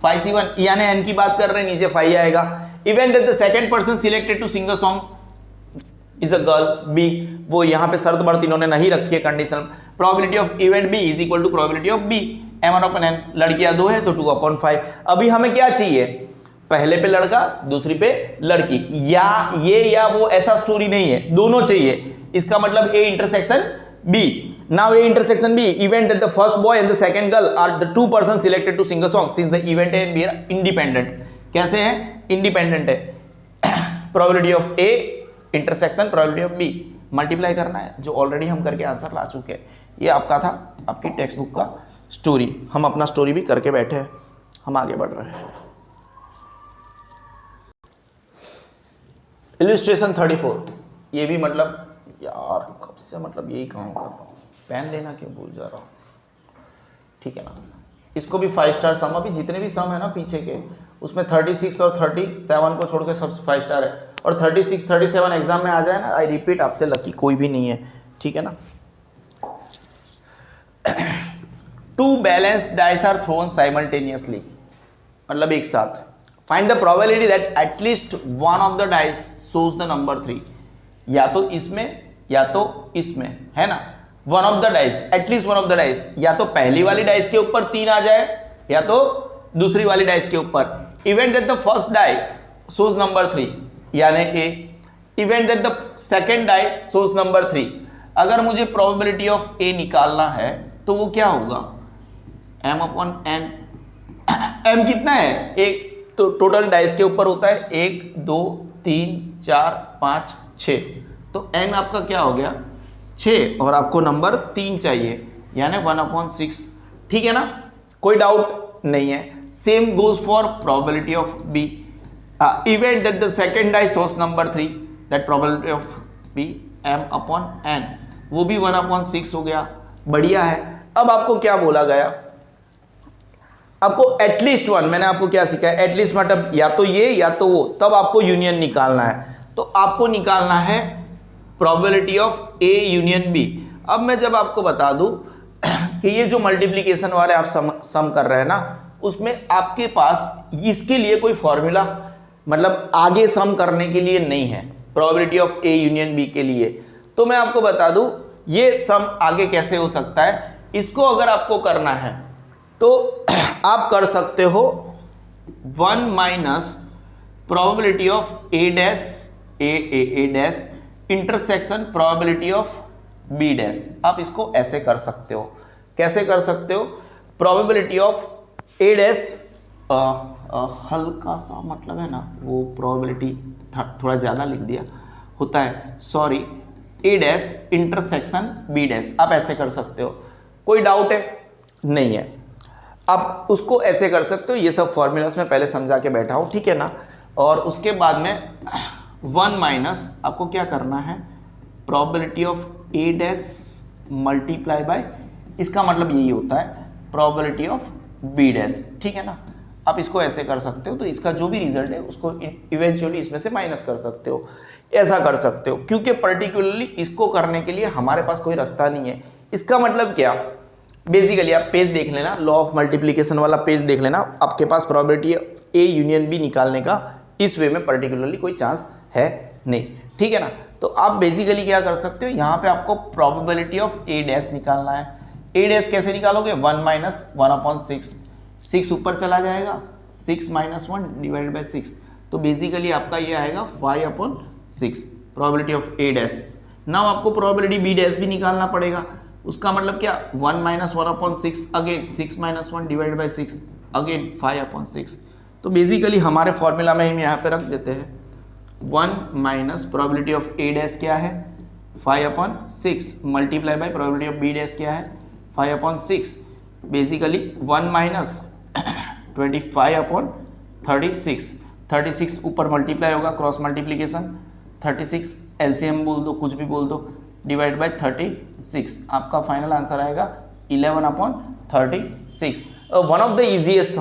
5c1 यानी n की बात कर रहे हैं, नीचे 5 आएगा। Event that the second person selected to sing a song is a girl B, वो यहां पे शर्त बढ़त इन्होंने नहीं रखी है conditional. Probability of event B is equal to probability of B m/n, लड़कियां 2 है तो 2/5। अभी हमें क्या चाहिए, पहले पे लड़का दूसरी पे लड़की, या ये या वो, ऐसा स्टोरी नहीं है, दोनों चाहिए। इसका मतलब A intersection B. Now A intersection B event that the first boy and the second girl are the two person selected to sing a song since the event A and B are independent. कैसे है, independent है। Probability of A intersection probability of B multiply करना है, जो already हम करके answer ला चुके हैं। ये आपका था आपकी टेक्स्ट बुक का स्टोरी, हम अपना स्टोरी भी करके बैठे हैं, हम आगे बढ़ रहे हैं। इलिस्ट्रेशन 34, ये भी मतलब यार कब से मतलब यही काम कर रहा हूँ, पेन लेना क्यों भूल जा रहा हूँ, ठीक है ना। इसको भी 5 स्टार सम, अभी जितने भी सम है ना पीछे के, उसमें 36 और 37 को छोड़ के सब 5 स्टार है, और 36 37 एग्जाम में आ जाए ना, आई रिपीट आपसे लकी कोई भी नहीं है, ठीक है ना। 2 balanced dice are thrown simultaneously, मतलब एक साथ। Find the probability that at least one of the dice shows the number 3, या तो इसमें या तो इसमें, है ना। One of the dice, at least one of the dice, या तो पहली वाली डाइस के ऊपर 3 आ जाए या तो दूसरी वाली डाइस के ऊपर। Event that the first die shows number 3 यानी A, event that the second die shows number 3। अगर मुझे प्रोबेबिलिटी ऑफ ए निकालना है तो वो क्या होगा, m/n। m कितना है, एक तो टोटल डाइस के ऊपर होता है 1 2 3 4 5 6, तो n आपका क्या हो गया 6, और आपको नंबर 3 चाहिए यानी 1/6, ठीक है ना, कोई डाउट नहीं है। Same goes for probability of B, event that the second die shows number 3, that probability of B m/n, वो भी 1/6 हो गया, बढ़िया है। अब आपको क्या बोला गया, आपको एटलीस्ट वन, मैंने आपको क्या सिखाया, एटलीस्ट मतलब या तो ये या तो वो, तब आपको यूनियन निकालना है। तो आपको निकालना है probability of A union B. अब मैं जब आपको बता दूं कि ये जो मल्टीप्लिकेशन वाले आप सम कर रहे हैं ना, उसमें आपके पास इसके लिए कोई फॉर्मूला मतलब आगे सम करने के लिए नहीं है, probability of A union B के लिए। तो मैं आपको बता दूं ये सम आगे कैसे हो सकता है। इसको अगर आपको करना है तो आप कर सकते हो 1 minus probability of A dash A dash intersection probability of B dash. आप इसको ऐसे कर सकते हो, कैसे कर सकते हो, प्रोबेबिलिटी ऑफ ए डैश हल्का सा मतलब है ना वो प्रोबेबिलिटी थोड़ा ज़्यादा लिख दिया होता है, सॉरी, ए डैश इंटरसेक्शन बी डैश, आप ऐसे कर सकते हो। कोई डाउट है नहीं है, आप उसको ऐसे कर सकते हो। ये सब फॉर्मूलास में पहले समझा के बैठा हूँ, ठीक है ना। और उसके बाद में 1 माइनस आपको क्या करना है, probability of A dash multiply bye, इसका मतलब यही होता है प्रोबेबिलिटी ऑफ बी डैश, ठीक है ना। आप इसको ऐसे कर सकते हो, तो इसका जो भी रिजल्ट है उसको इवेंचुअली इसमें से माइनस कर सकते हो, ऐसा कर सकते हो, क्योंकि पर्टिकुलरली इसको करने के लिए हमारे पास कोई रास्ता नहीं है। इसका मतलब क्या, बेसिकली आप पेज देख लेना, लॉ ऑफ मल्टीप्लिकेशन वाला पेज देख लेना, आपके पास प्रोबेबिलिटी ए यूनियन बी निकालने का इस वे में पर्टिकुलरली कोई चांस है नहीं, ठीक है ना। तो आप बेसिकली क्या कर सकते हो, यहाँ पे आपको प्रोबेबिलिटी ऑफ ए डैश निकालना है, ए डैश कैसे निकालोगे, 1 माइनस 1/6, 6 ऊपर चला जाएगा, 6 माइनस 1 डिवाइड बाई 6, तो बेसिकली आपका ये आएगा 5/6 probability of A dash. Now आपको प्रोबेबिलिटी बी डैश भी निकालना पड़ेगा, उसका मतलब क्या, 1 minus 1/6 again 6 minus 1 divide by 6 again 5/6। तो बेसिकली हमारे फॉर्मूला में हम यहाँ पे रख देते हैं 1 minus probability of A dash क्या है 5/6 multiply by probability of B dash क्या है 5/6, बेसिकली 1 माइनस 25/36, 36 ऊपर मल्टीप्लाई होगा, क्रॉस मल्टीप्लीकेशन, 36 एलसीएम बोल दो, कुछ भी बोल दो, डिवाइड बाई 36, आपका फाइनल आंसर आएगा 11/36। वन ऑफ द इजीएस्ट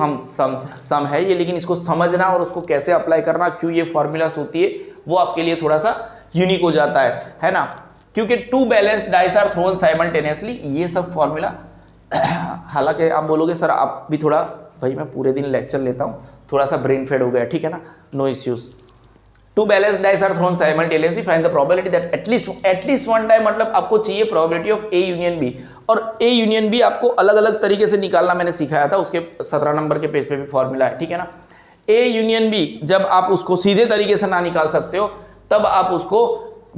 सम है ये, लेकिन इसको समझना और उसको कैसे अप्लाई करना, क्यों ये फॉर्मूलास होती है, वो आपके लिए थोड़ा सा यूनिक हो जाता है ना, क्योंकि 2 balanced dice are thrown simultaneously, ये सब फॉर्मूला हालांकि आप बोलोगे सर आप भी थोड़ा, भाई मैं पूरे दिन लेक्चर लेता हूँ, थोड़ा सा ब्रेन फेड हो गया, ठीक है ना, no issues. 2 balanced dice are thrown simultaneously, find the probability that at least one die, मतलब आपको चाहिए probability of A union B, और ए यूनियन बी आपको अलग अलग तरीके से निकालना मैंने सिखाया था, उसके 17 नंबर के पेज पे भी फॉर्मूला है, ठीक है ना। ए यूनियन बी जब आप उसको सीधे तरीके से ना निकाल सकते हो, तब आप उसको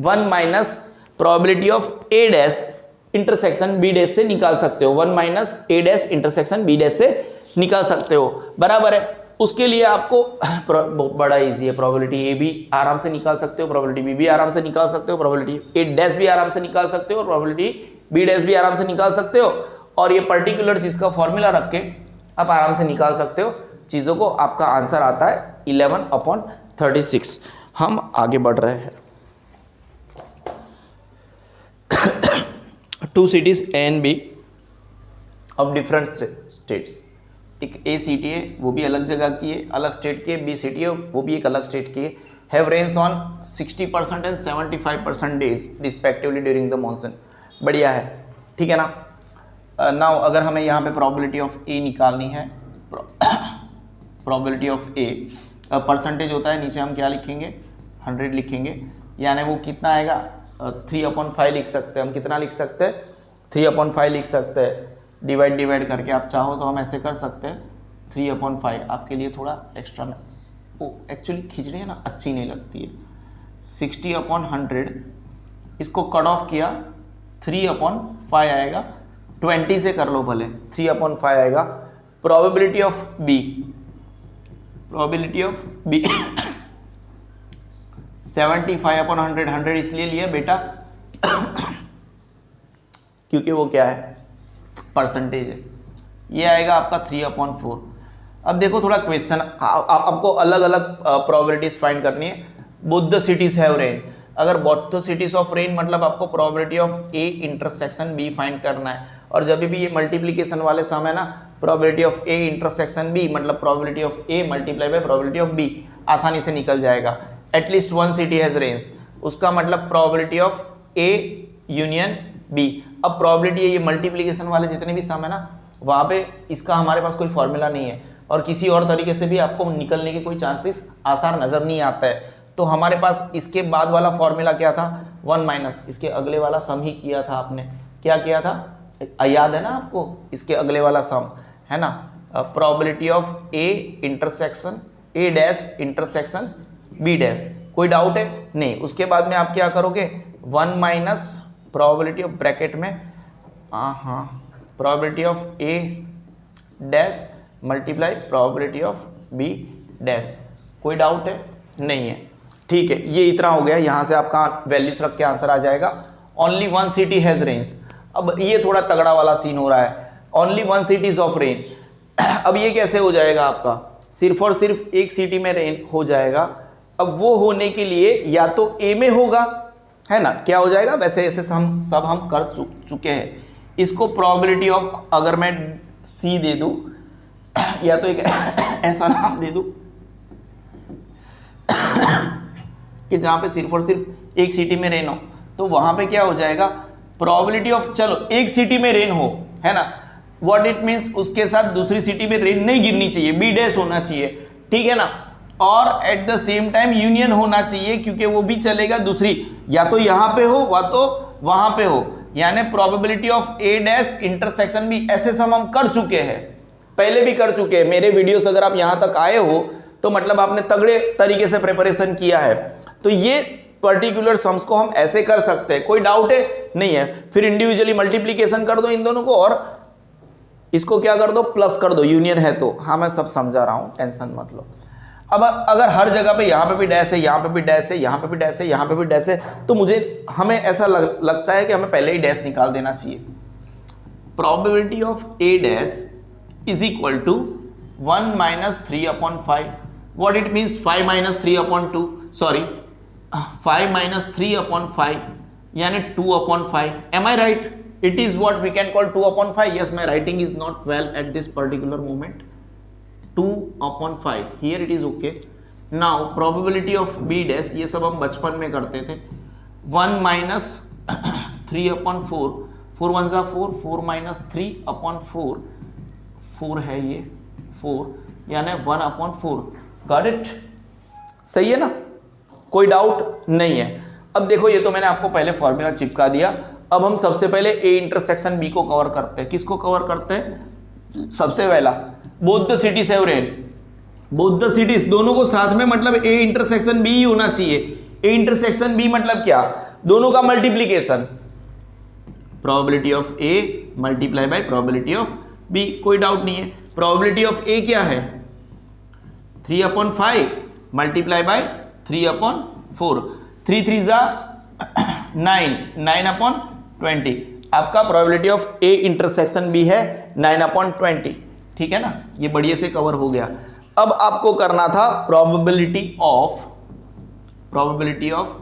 1 minus probability of A dash intersection B dash से निकाल सकते हो, 1 minus A dash intersection B dash से निकाल सकते हो, बराबर है। उसके लिए आपको बड़ा इजी है, प्रोबेबिलिटी ए भी आराम से निकाल सकते हो, प्रोबेबिलिटी बी भी आराम से निकाल सकते हो, प्रोबेबिलिटी ए डैश भी आराम से निकाल सकते हो, प्रोबेबिलिटी बी डैश भी आराम से निकाल सकते हो, और ये पर्टिकुलर चीज का फॉर्मूला रख के आप आराम से निकाल सकते हो चीजों को, आपका आंसर आता है 11/36। हम आगे बढ़ रहे हैं। 2 cities A and B of different states, एक ए सिटी है वो भी अलग जगह की है, अलग स्टेट की है, बी सिटी है वो भी एक अलग स्टेट की है, have rains on 60% and 75% days respectively during the monsoon, बढ़िया है, ठीक है ना। नाउ अगर हमें यहाँ पे प्रोबेबिलिटी ऑफ ए निकालनी है, प्रोबेबिलिटी ऑफ ए परसेंटेज होता है, नीचे हम क्या लिखेंगे 100 लिखेंगे, यानी वो कितना आएगा 3/5 लिख सकते हैं हम, कितना लिख सकते हैं 3/5 लिख सकते हैं, डिवाइड करके आप चाहो तो हम ऐसे कर सकते हैं 3/5, आपके लिए थोड़ा एक्स्ट्रा में वो एक्चुअली खिचड़ी है ना अच्छी नहीं लगती है, 60/100 इसको कट ऑफ किया 3/5 आएगा, 20 से कर लो भले, 3/5 आएगा। प्रोबेबिलिटी ऑफ बी 75/100, 100 इसलिए लिया बेटा क्योंकि वो क्या है परसेंटेज है, ये आएगा आपका 3/4। अब देखो थोड़ा क्वेश्चन, आपको अलग अलग प्रोबेबिलिटीज फाइंड करनी है। Both the cities have rain, अगर both the cities of rain मतलब आपको probability of A intersection B find करना है, और जब भी ये मल्टीप्लीकेशन वाले सम है ना, probability of A intersection B मतलब probability of A multiply by probability of B आसानी से निकल जाएगा। At least one city has rains, उसका मतलब probability of A union B. अब प्रोबेबिलिटी ये मल्टीप्लीकेशन वाले जितने भी सम है ना, वहाँ पे इसका हमारे पास कोई फॉर्मूला नहीं है, और किसी और तरीके से भी आपको निकलने के कोई चांसेस आसार नज़र नहीं आता है। तो हमारे पास इसके बाद वाला फॉर्मूला क्या था 1 माइनस, इसके अगले वाला सम ही किया था आपने, क्या किया था याद है ना आपको, इसके अगले वाला सम है ना, probability of A intersection A dash intersection B dash, कोई डाउट है नहीं। उसके बाद में आप क्या करोगे 1 माइनस प्रोबेबिलिटी ऑफ ब्रैकेट में probability of A dash multiply probability of B dash, कोई डाउट है नहीं है, ठीक है। ये इतना हो गया, यहाँ से आपका वैल्यूज रख के आंसर आ जाएगा। Only one city has rains, अब ये थोड़ा तगड़ा वाला सीन हो रहा है, only one cities of rain. अब ये कैसे हो जाएगा आपका, सिर्फ और सिर्फ एक सिटी में रेन हो जाएगा। अब वो होने के लिए या तो ए में होगा है ना, क्या हो जाएगा, वैसे ऐसे हम सब कर चुके हैं। इसको प्रोबेबिलिटी ऑफ अगर मैं सी दे दूं या तो एक ऐसा नाम दे दूं कि जहां पे सिर्फ और सिर्फ एक सिटी में रेन हो, तो वहां पे क्या हो जाएगा प्रोबेबिलिटी ऑफ, चलो एक सिटी में रेन हो है ना, व्हाट इट मीन्स उसके साथ दूसरी सिटी में रेन नहीं गिरनी चाहिए, बी डैश होना चाहिए, ठीक है ना, और at the same time union होना चाहिए, क्योंकि वो भी चलेगा दूसरी, या तो यहाँ पे हो या तो वहां पे हो, यानी probability of A dash intersection B, ऐसे सम हम कर चुके हैं, पहले भी कर चुके हैं। मेरे वीडियोस अगर आप यहां तक आए हो तो मतलब आपने तगड़े तरीके से प्रिपरेशन किया है। तो ये पर्टिकुलर सम्स को हम ऐसे कर सकते हैं, कोई डाउट है? नहीं है। फिर इंडिविजुअली मल्टीप्लीकेशन कर दो इन दोनों को और इसको क्या कर दो, प्लस कर दो, यूनियन है तो। हाँ मैं सब समझा रहा हूं, टेंशन मत लो। अब अगर हर जगह पे यहां पे भी डैश है, यहां पे भी डैश है, यहां पे भी डैश है, यहां पे भी डैश है, तो हमें ऐसा लगता है कि हमें पहले ही डैश निकाल देना चाहिए। Probability of A dash is equal to 1 minus 3/5। What it means 5 minus 3/2, sorry 5 minus 3/5 यानी 2/5। Am I right? It is what we can call 2/5. Yes, my writing is not well at this particular moment. 2/5. Here it is okay. Now probability of B dash, ये सब हम बचपन में करते थे। 1 minus 3/4, 4 1 जा 4, 4 minus 3/4, 4 है ये 4, यानी 1/4। Got it? सही है ना? कोई डाउट नहीं है। अब देखो ये तो मैंने आपको पहले फॉर्मूला चिपका दिया। अब हम सबसे पहले ए इंटरसेक्शन बी को कवर करते हैं। किसको कवर करते हैं? सबसे पहला both the cities have rain, both the cities, दोनों को साथ में, मतलब ए इंटरसेक्शन बी ही होना चाहिए। ए इंटरसेक्शन बी मतलब क्या? दोनों का multiplication, probability of A multiply by probability of B, कोई डाउट नहीं है। प्रोबेबिलिटी ऑफ ए क्या है? 3/5 मल्टीप्लाई बाय 3/4, 3 3 जा 9, 9/20। आपका probability of A intersection B है 9/20, ठीक है ना? ये बढ़िया से कवर हो गया। अब आपको करना था probability of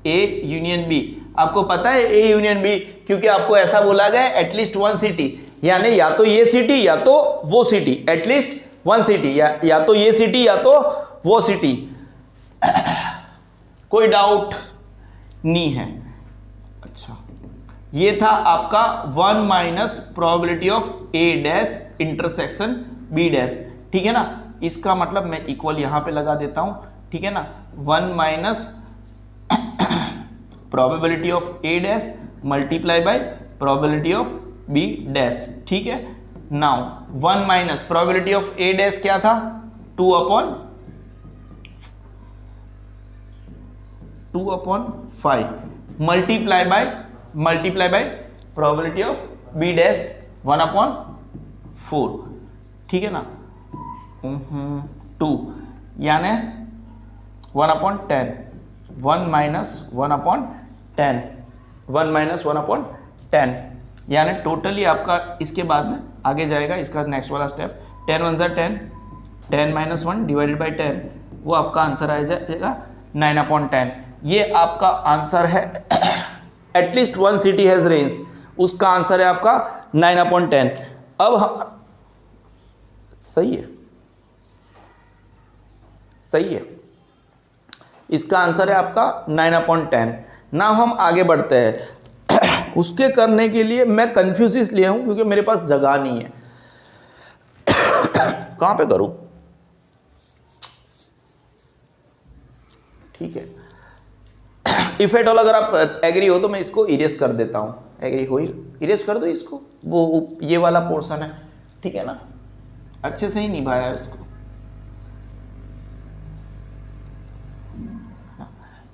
A union B. आपको पता है ए यूनियन बी, क्योंकि आपको ऐसा बोला गया एटलीस्ट 1 सिटी, यानी या तो ये सिटी या तो वो सिटी, एटलीस्ट 1 सिटी, या तो ये सिटी या तो वो सिटी। कोई डाउट नहीं है? अच्छा, ये था आपका 1 minus probability of A dash intersection B dash, ठीक है ना? इसका मतलब मैं इक्वल यहां पे लगा देता हूं, ठीक है ना? 1 minus probability of A dash multiply by probability of B dash, ठीक है? Now 1 minus probability of A dash क्या था? 2/5 multiply by probability of B dash 1/4, ठीक है ना? 2 यानी 1/10, 1 माइनस 1/10, 1 माइनस 1/10, यानी टोटली आपका इसके बाद में आगे जाएगा इसका नेक्स्ट वाला स्टेप। 10 1 जा 10, 10 माइनस 1 डिवाइडेड बाई 10, वो आपका आंसर आ जाएगा 9/10। ये आपका आंसर है। एटलीस्ट 1 सिटी हैज रेंज, उसका आंसर है आपका 9/10। अब हम सही है, इसका आंसर है आपका 9/10। ना हम आगे बढ़ते हैं। उसके करने के लिए मैं कंफ्यूज इसलिए हूं क्योंकि मेरे पास जगह नहीं है। कहां पे करूं? ठीक है, इफ एट ऑल अगर आप एग्री हो तो मैं इसको इरेज कर देता हूं। एग्री हो? इरेज कर दो इसको, वो ये वाला पोर्शन है, ठीक है ना? अच्छे से ही निभाया है इसको।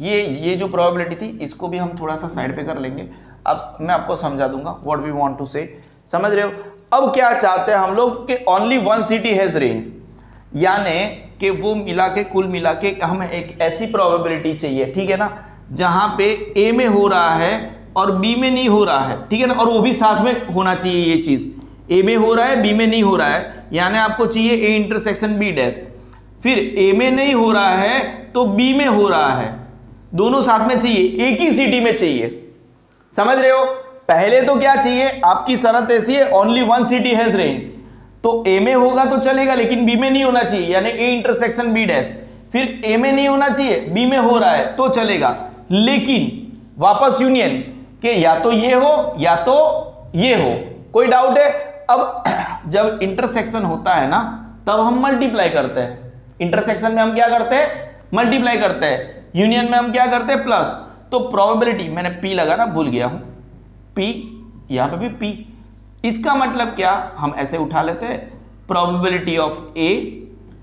ये जो प्रोबेबिलिटी थी इसको भी हम थोड़ा सा साइड पे कर लेंगे। अब मैं आपको समझा दूंगा व्हाट वी वांट टू से, समझ रहे हो? अब क्या चाहते हैं हम लोग कि ओनली 1 सिटी हैज रेन, यानी कि वो मिला के, कुल मिला के हमें एक ऐसी प्रोबेबिलिटी चाहिए, ठीक है ना, जहां पे ए में हो रहा है और बी में नहीं हो रहा है, ठीक है ना? और वो भी साथ में होना चाहिए ये चीज, ए में हो रहा है बी में नहीं हो रहा है, यानी आपको चाहिए ए इंटरसेक्शन बी डैश। फिर ए में नहीं हो रहा है तो बी में हो रहा है, दोनों साथ में चाहिए, एक ही सिटी में चाहिए, समझ रहे हो? पहले तो क्या चाहिए, आपकी शर्त ऐसी है ओनली 1 सिटी हैज रेन, तो ए में होगा तो चलेगा लेकिन बी में नहीं होना चाहिए, यानी ए इंटरसेक्शन बी डैश। फिर ए में नहीं होना चाहिए, बी में हो रहा है तो चलेगा, लेकिन वापस यूनियन के या तो ये हो या तो ये हो। कोई डाउट है? अब जब इंटरसेक्शन होता है ना तब हम मल्टीप्लाई करते हैं। इंटरसेक्शन में हम क्या करते हैं? मल्टीप्लाई करते हैं। यूनियन में हम क्या करते हैं? प्लस। तो प्रोबेबिलिटी, मैंने पी लगाना भूल गया हूं, P P, यहां पे भी P। इसका मतलब क्या, हम ऐसे उठा लेते हैं, probability of A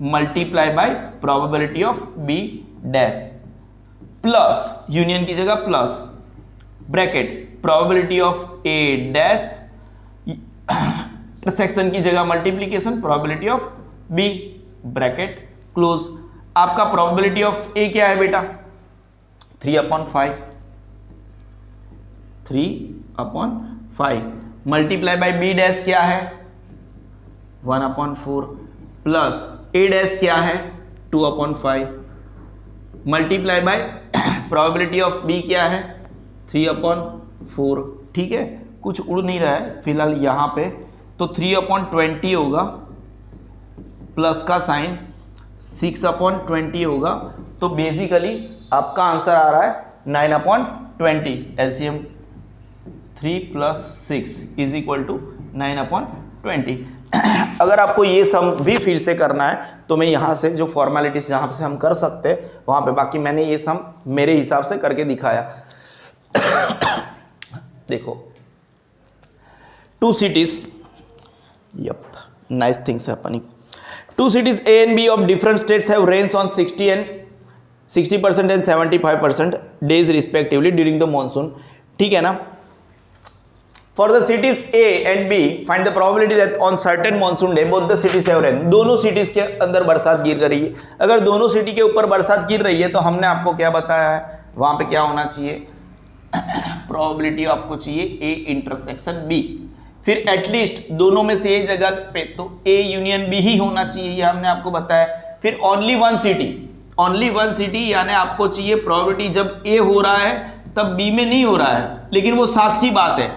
multiply by probability of B dash, plus union की जगह plus bracket probability of A dash, intersection की जगह multiplication probability of B bracket close. आपका प्रोबेबिलिटी ऑफ A क्या है बेटा, 3/5, 3/5 मल्टीप्लाई बाय B डैश क्या है 1/4 प्लस A डैश क्या है 2/5 multiply by probability of B क्या है 3/4। ठीक है, कुछ उड़ नहीं रहा है फिलहाल यहां पे, तो 3/20 होगा, प्लस का साइन 6/20 होगा। तो बेसिकली आपका आंसर आ रहा है 9/20। एलसीएम 3 + 6 = 9/20। अगर आपको ये सम भी फिर से करना है तो मैं यहाँ से जो फॉर्मेलिटीज जहाँ से हम कर सकते हैं वहाँ पे, बाकी मैंने ये सम मेरे हिसाब से करके दिखाया। देखो, 2 cities, yep, nice things happening. 2 cities A and B of different states have rains on 60% and 75% days respectively during the monsoon. ठीक है ना? For the cities A and B, find the probability that on certain monsoon day both the cities have rain. दोनों cities के अंदर बरसात गिर रही है। अगर दोनों सिटी के ऊपर बरसात गिर रही है तो हमने आपको क्या बताया है, वहां पे क्या होना चाहिए, प्रोबेबिलिटी आपको चाहिए A इंटरसेक्शन B। फिर एटलीस्ट दोनों में से एक जगह पे तो A यूनियन B ही होना चाहिए, ये हमने आपको बताया। फिर ओनली वन सिटी, यानी आपको चाहिए प्रोबेबिलिटी जब A हो रहा है तब B में नहीं हो रहा है, लेकिन वो साथ की बात है।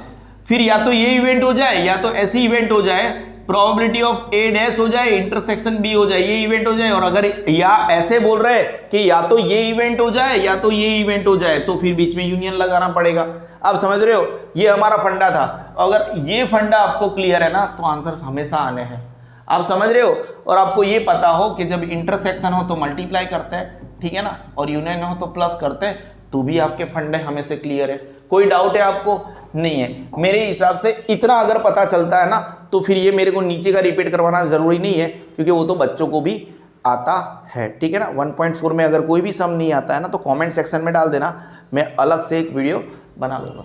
फिर या तो ये इवेंट हो जाए या तो ऐसी इवेंट हो जाए, प्रोबेबिलिटी ऑफ A डैश हो जाए इंटरसेक्शन B हो जाए, ये इवेंट हो जाए। और अगर या ऐसे बोल रहे कि या तो ये इवेंट हो जाए या तो ये इवेंट हो जाए, तो फिर बीच में यूनियन लगाना पड़ेगा। आप समझ रहे हो, ये हमारा फंडा था। अगर ये फंडा आपको क्लियर है ना तो आंसर हमेशा आने हैं। आप समझ रहे हो, और आपको ये पता हो कि जब इंटरसेक्शन हो तो मल्टीप्लाई करते हैं, ठीक है ना, और यूनियन हो तो प्लस करते हैं, तो भी आपके फंडे हमेशा क्लियर है। कोई डाउट है आपको? नहीं है। मेरे हिसाब से इतना अगर पता चलता है ना तो फिर ये मेरे को नीचे का रिपीट करवाना जरूरी नहीं है, क्योंकि वो तो बच्चों को भी आता है। ठीक है ना, 1.4 में अगर कोई भी सम नहीं आता है ना तो कमेंट सेक्शन में डाल देना, मैं अलग से एक वीडियो बना लूंगा।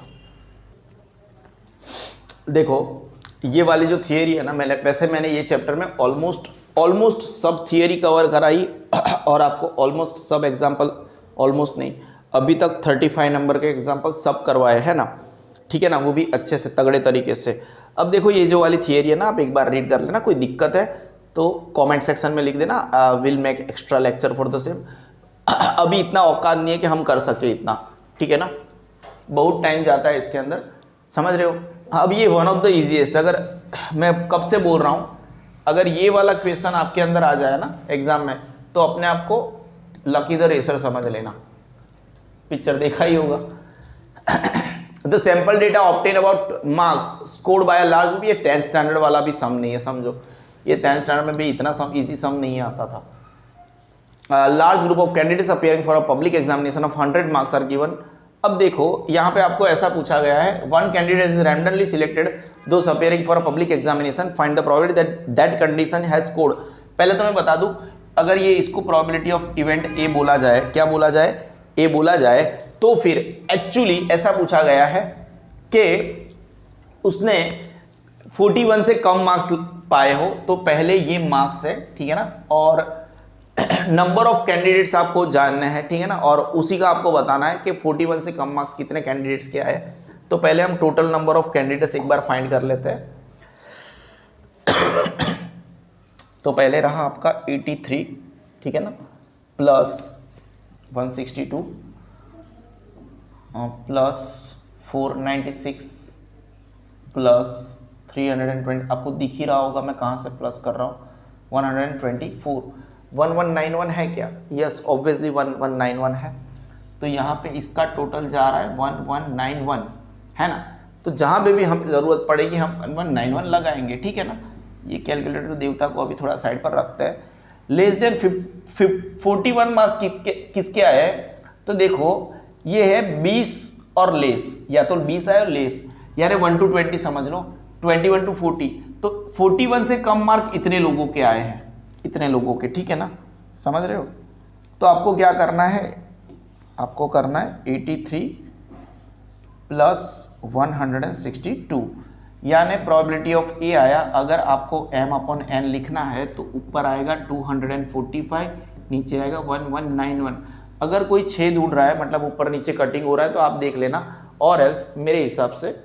देखो, ये वाली जो थियरी है ना, मैंने ये चैप्टर में ऑलमोस्ट सब थियरी कवर कराई और आपको ऑलमोस्ट सब एग्जाम्पल, ऑलमोस्ट नहीं, अभी तक 35 नंबर के एग्जाम्पल सब करवाए हैं ना, ठीक है ना, वो भी अच्छे से तगड़े तरीके से। अब देखो, ये जो वाली थियरी है ना, आप एक बार रीड कर लेना, कोई दिक्कत है तो कमेंट सेक्शन में लिख देना, will make extra lecture for the same. अभी इतना औकात नहीं है कि हम कर सके इतना, ठीक है ना, बहुत टाइम जाता है इसके अंदर, समझ रहे हो। अब ये वन ऑफ द इजीएस्ट, अगर मैं कब से बोल रहा हूँ, अगर ये वाला क्वेश्चन आपके अंदर आ जाए ना एग्जाम में तो अपने आप को लकी द रेसर समझ लेना। पिक्चर देखा ही होगा। The sample data obtain about marks scored by a large group, ये 10th स्टैंडर्ड वाला भी सम नहीं है, समझो, ये 10th स्टैंडर्ड में भी इतना इजी सम नहीं आता था। Large group of candidates appearing for a public examination of 100 marks are given. अब देखो, यहाँ पे आपको ऐसा पूछा गया है, one candidate is randomly selected those appearing for a public examination, find the probability that condition has scored. पहले तो मैं बता दूं, अगर ये इसको प्रोबेबिलिटी ऑफ इवेंट ए बोला जाए, क्या बोला जाए, ए बोला जाए, तो फिर एक्चुअली ऐसा पूछा गया है कि उसने 41 से कम मार्क्स पाए हो तो पहले ये मार्क्स है, ठीक है ना, और नंबर ऑफ कैंडिडेट्स आपको जानना है, ठीक है ना, और उसी का आपको बताना है कि 41 से कम मार्क्स कितने कैंडिडेट्स के आए। तो पहले हम टोटल नंबर ऑफ कैंडिडेट्स एक बार फाइंड कर लेते हैं। तो पहले रहा आपका 83, ठीक है ना, प्लस 162 प्लस 496 प्लस 320, आपको दिख ही रहा होगा मैं कहाँ से प्लस कर रहा हूँ, 124। 1191 है क्या? यस, ऑब्वियसली 1191 है। तो यहाँ पे इसका टोटल जा रहा है 1191, है ना। तो जहाँ पे भी हमें ज़रूरत पड़ेगी हम 1191 लगाएंगे, ठीक है ना। ये कैलकुलेटर देवता को अभी थोड़ा साइड पर रखते हैं। लेस देन 41 मार्क्स किसके आए? तो देखो, ये है 20 और लेस, या तो 20 आए और लेस। यार 1 to 20 समझ लो, 21 to 40, तो 41 से कम मार्क इतने लोगों के आए हैं, इतने लोगों के, ठीक है ना, समझ रहे हो। तो आपको क्या करना है, आपको करना है 83 प्लस 162, यानी प्रोबेबिलिटी ऑफ ए आया, अगर आपको m/n लिखना है तो ऊपर आएगा 245, नीचे आएगा 1191। अगर कोई छेद उड़ रहा है, मतलब ऊपर नीचे कटिंग हो रहा है, तो आप देख लेना, और एल्स मेरे हिसाब से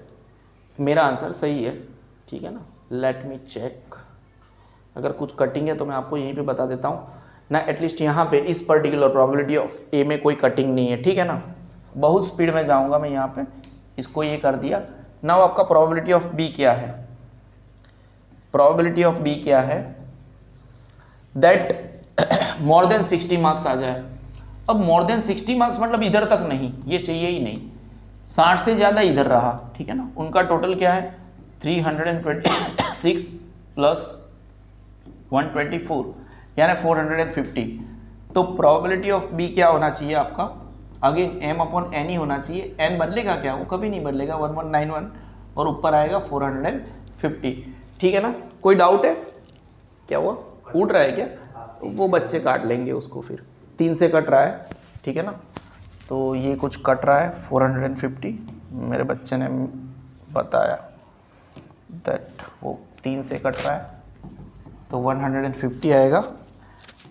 मेरा आंसर सही है, ठीक है ना। लेट मी चेक, अगर कुछ कटिंग है तो मैं आपको यहीं पे बता देता हूँ ना, एटलीस्ट यहाँ पे इस पर्टिकुलर प्रोबेबिलिटी ऑफ ए में कोई कटिंग नहीं है, ठीक है ना। बहुत स्पीड में जाऊँगा मैं, यहाँ पे इसको ये कर दिया। नाउ आपका प्रोबेबिलिटी ऑफ बी क्या है, प्रोबेबिलिटी ऑफ बी क्या है, दैट मोर देन 60 मार्क्स आ जाए। अब मोर देन 60 मार्क्स मतलब इधर तक नहीं, ये चाहिए ही नहीं, 60 से ज़्यादा इधर रहा, ठीक है ना। उनका टोटल क्या है 326 प्लस 124 यानी 450। तो प्रोबेबिलिटी ऑफ बी क्या होना चाहिए आपका, अगेन m/n ही होना चाहिए। n बदलेगा क्या, वो कभी नहीं बदलेगा, 1191, और ऊपर आएगा 450, ठीक है ना। कोई डाउट है, क्या हुआ, उड़ रहा है क्या, वो बच्चे काट लेंगे उसको, फिर 3 से कट रहा है, ठीक है ना। तो ये कुछ कट रहा है 450, मेरे बच्चे ने बताया दैट वो 3 से कट रहा है, तो 150 आएगा,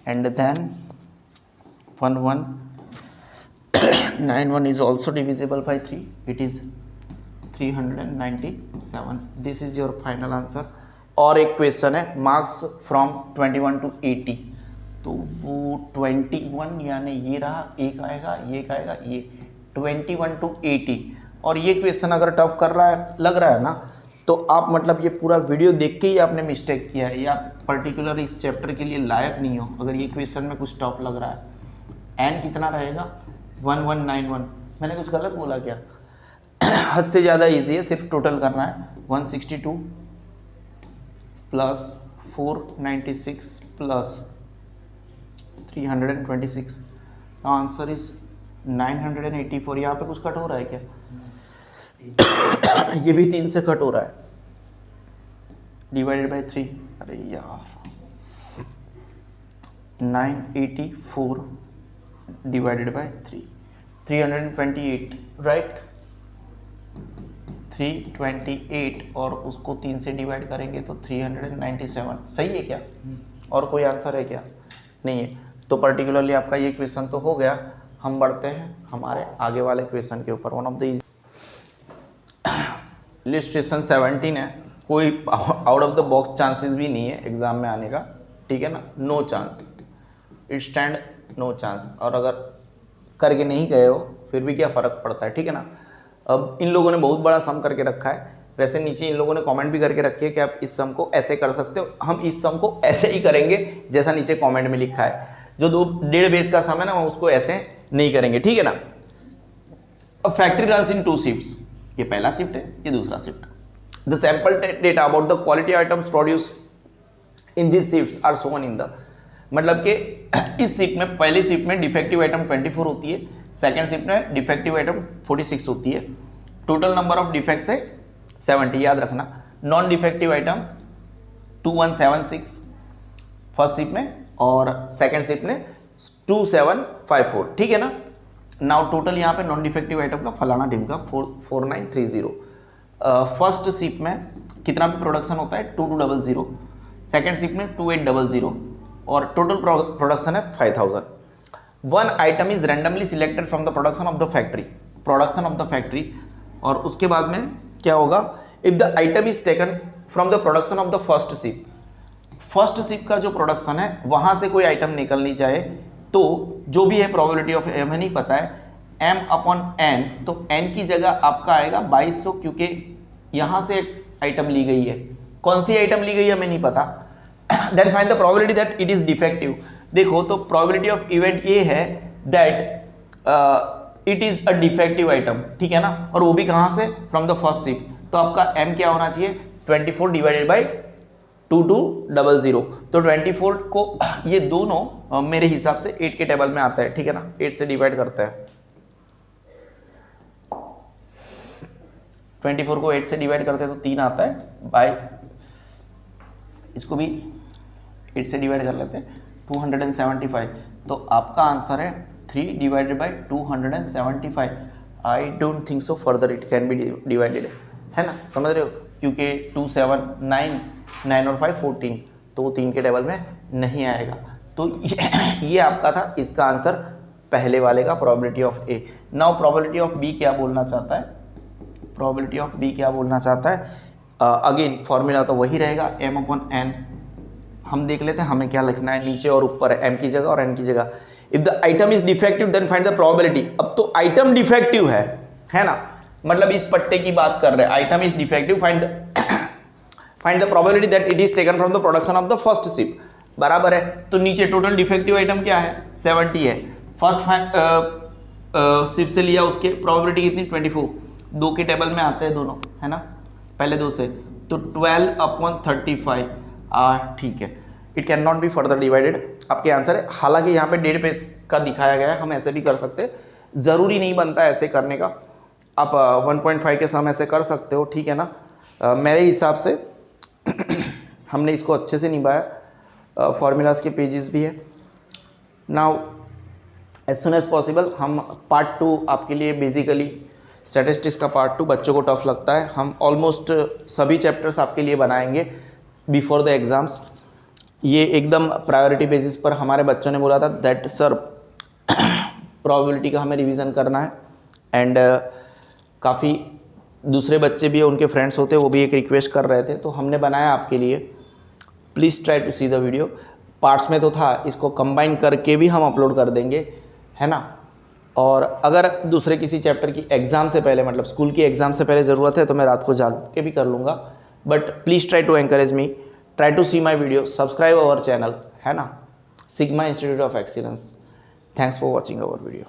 and then 1191 is also divisible by 3, it is 397, this is your final answer। और एक क्वेश्चन है मार्क्स फ्रॉम 21 to 80, तो वो 21 यानी ये रहा, एक आएगा, ये आएगा, ये 21 to 80। और ये क्वेश्चन अगर टफ कर रहा है, लग रहा है ना, तो आप मतलब ये पूरा वीडियो देख के ही आपने मिस्टेक किया है, या पर्टिकुलर इस चैप्टर के लिए लायक नहीं हो। अगर ये क्वेश्चन में कुछ टफ लग रहा है, n कितना रहेगा 1191, मैंने कुछ गलत बोला क्या, हद से ज़्यादा इजी है, सिर्फ टोटल करना है, 162 प्लस 496 प्लस 326, आंसर इज 984। यहाँ पे कुछ कट हो रहा है क्या, ये भी 3 से कट हो रहा है, डिवाइडेड बाय 3, अरे यार 984 डिवाइडेड बाय 3, 328, राइट, 328, और उसको 3 से डिवाइड करेंगे तो 397, सही है क्या, और कोई आंसर है क्या, नहीं है। तो पर्टिकुलरली आपका ये क्वेश्चन तो हो गया। हम बढ़ते हैं हमारे आगे वाले क्वेश्चन के ऊपर। वन ऑफ द इलिस्ट्रेशन 17 है, कोई out of the box chances भी नहीं है एग्जाम में आने का, ठीक है ना, no chance, it stand no chance. और अगर करके नहीं गए हो फिर भी क्या फ़र्क पड़ता है, ठीक है ना। अब इन लोगों ने बहुत बड़ा सम करके रखा है, वैसे नीचे इन लोगों ने कमेंट भी करके रखी है कि आप इस सम को ऐसे कर सकते हो, हम इस सम को ऐसे ही करेंगे जैसा नीचे कमेंट में लिखा है। जो 2.5 पेज का सम है ना, हम उसको ऐसे नहीं करेंगे, ठीक है ना। अब फैक्ट्री रन्स इन 2 शिफ्ट्स, ये पहला शिफ्ट है, ये दूसरा shift. The sample data about the quality items produce in this shifts are shown in the, मतलब कि इस शिफ्ट में, पहली शिफ्ट में डिफेक्टिव आइटम 24 होती है, सेकेंड शिफ्ट में डिफेक्टिव आइटम 46 होती है, टोटल नंबर ऑफ डिफेक्ट्स है 70, याद रखना। Non defective item 2176 first shift में, और सेकेंड शिफ्ट में 2754, ठीक है ना। नाउ टोटल यहाँ पे नॉन डिफेक्टिव आइटम का फलाना ढिमका 4930। फर्स्ट शिफ्ट में कितना भी प्रोडक्शन होता है 2200, सेकेंड शिफ्ट में 2800, और टोटल प्रोडक्शन है 5000। One item is randomly selected from the production of the factory, production of the factory. और उसके बाद में क्या होगा, if the item is taken from the production of the first shift, first shift का जो production है वहां से कोई आइटम निकलनी चाहे, तो जो भी है प्रोबेबिलिटी ऑफ हमें नहीं पता है, m/n, तो n की जगह आपका आएगा 2200, क्योंकि यहां से एक आइटम ली गई है, कौन सी आइटम ली गई है हमें नहीं पता। Then find the probability that it is defective. देखो तो प्रोबेबिलिटी ऑफ इवेंट ये है that it is a defective item, ठीक है ना, और वो भी कहां से, फ्रॉम द फर्स्ट शिफ्ट। तो आपका m क्या होना चाहिए 24 डिवाइडेड बाई 2200, तो 24 को ये दोनों मेरे हिसाब से 8 के टेबल में आता है, ठीक है ना, 8 से डिवाइड करता है। 24 को 8 से डिवाइड करते हैं तो 3 आता है, बाय इसको भी 8 से डिवाइड कर लेते हैं 275, तो आपका आंसर है 3 divided by 275। I don't think so further it can be divided, है ना, समझ रहे हो, क्योंकि 2 7 9 9 और 5 14, तो वो 3 के टेबल में नहीं आएगा। तो ये आपका था इसका आंसर पहले वाले का, probability of A. Now probability of B क्या बोलना चाहता है, प्रोबेबिलिटी ऑफ बी क्या बोलना चाहता है, अगेन फॉर्मूला तो वही रहेगा m/n। हम देख लेते हैं हमें क्या लिखना है, नीचे और ऊपर है, m की जगह और n की जगह। If the item is defective then find the probability. अब तो आइटम डिफेक्टिव है ना, मतलब इस पट्टे की बात कर रहे हैं, item is defective, find the probability that it is taken from the production of the first ship, बराबर है। तो नीचे टोटल डिफेक्टिव आइटम क्या है, 70 है, फर्स्ट शिप से लिया, उसके प्रोबेबिलिटी कितनी, 24, 2 के टेबल में आते हैं दोनों, है ना, पहले 2 से, तो 12/35, ठीक है। It can not be further divided, आपके आंसर है। हालांकि यहाँ पे 1.5 पेज का दिखाया गया है, हम ऐसे भी कर सकते हैं, ज़रूरी नहीं बनता ऐसे करने का, आप 1.5 के सम ऐसे कर सकते हो, ठीक है ना। मेरे हिसाब से हमने इसको अच्छे से निभाया, फॉर्मूलाज के पेजेस भी है। Now as soon as possible हम पार्ट 2 आपके लिए, बेसिकली स्टैटिस्टिक्स का पार्ट 2 बच्चों को टफ लगता है, हम ऑलमोस्ट सभी चैप्टर्स आपके लिए बनाएंगे बिफोर द एग्ज़ाम्स। ये एकदम प्रायोरिटी बेसिस पर हमारे बच्चों ने बोला था दैट सर प्रोबेबिलिटी का हमें रिवीजन करना है, एंड काफ़ी दूसरे बच्चे भी, उनके फ्रेंड्स होते, वो भी एक रिक्वेस्ट कर रहे थे, तो हमने बनाया आपके लिए। Please try to see the video. Parts में तो था, इसको कंबाइन करके भी हम अपलोड कर देंगे, है ना। और अगर दूसरे किसी चैप्टर की एग्ज़ाम से पहले, मतलब स्कूल की एग्ज़ाम से पहले ज़रूरत है, तो मैं रात को जाग के भी कर लूँगा, but please try to encourage me, try to see my video, subscribe our channel, है ना, Sigma Institute of Excellence. Thanks for watching our video.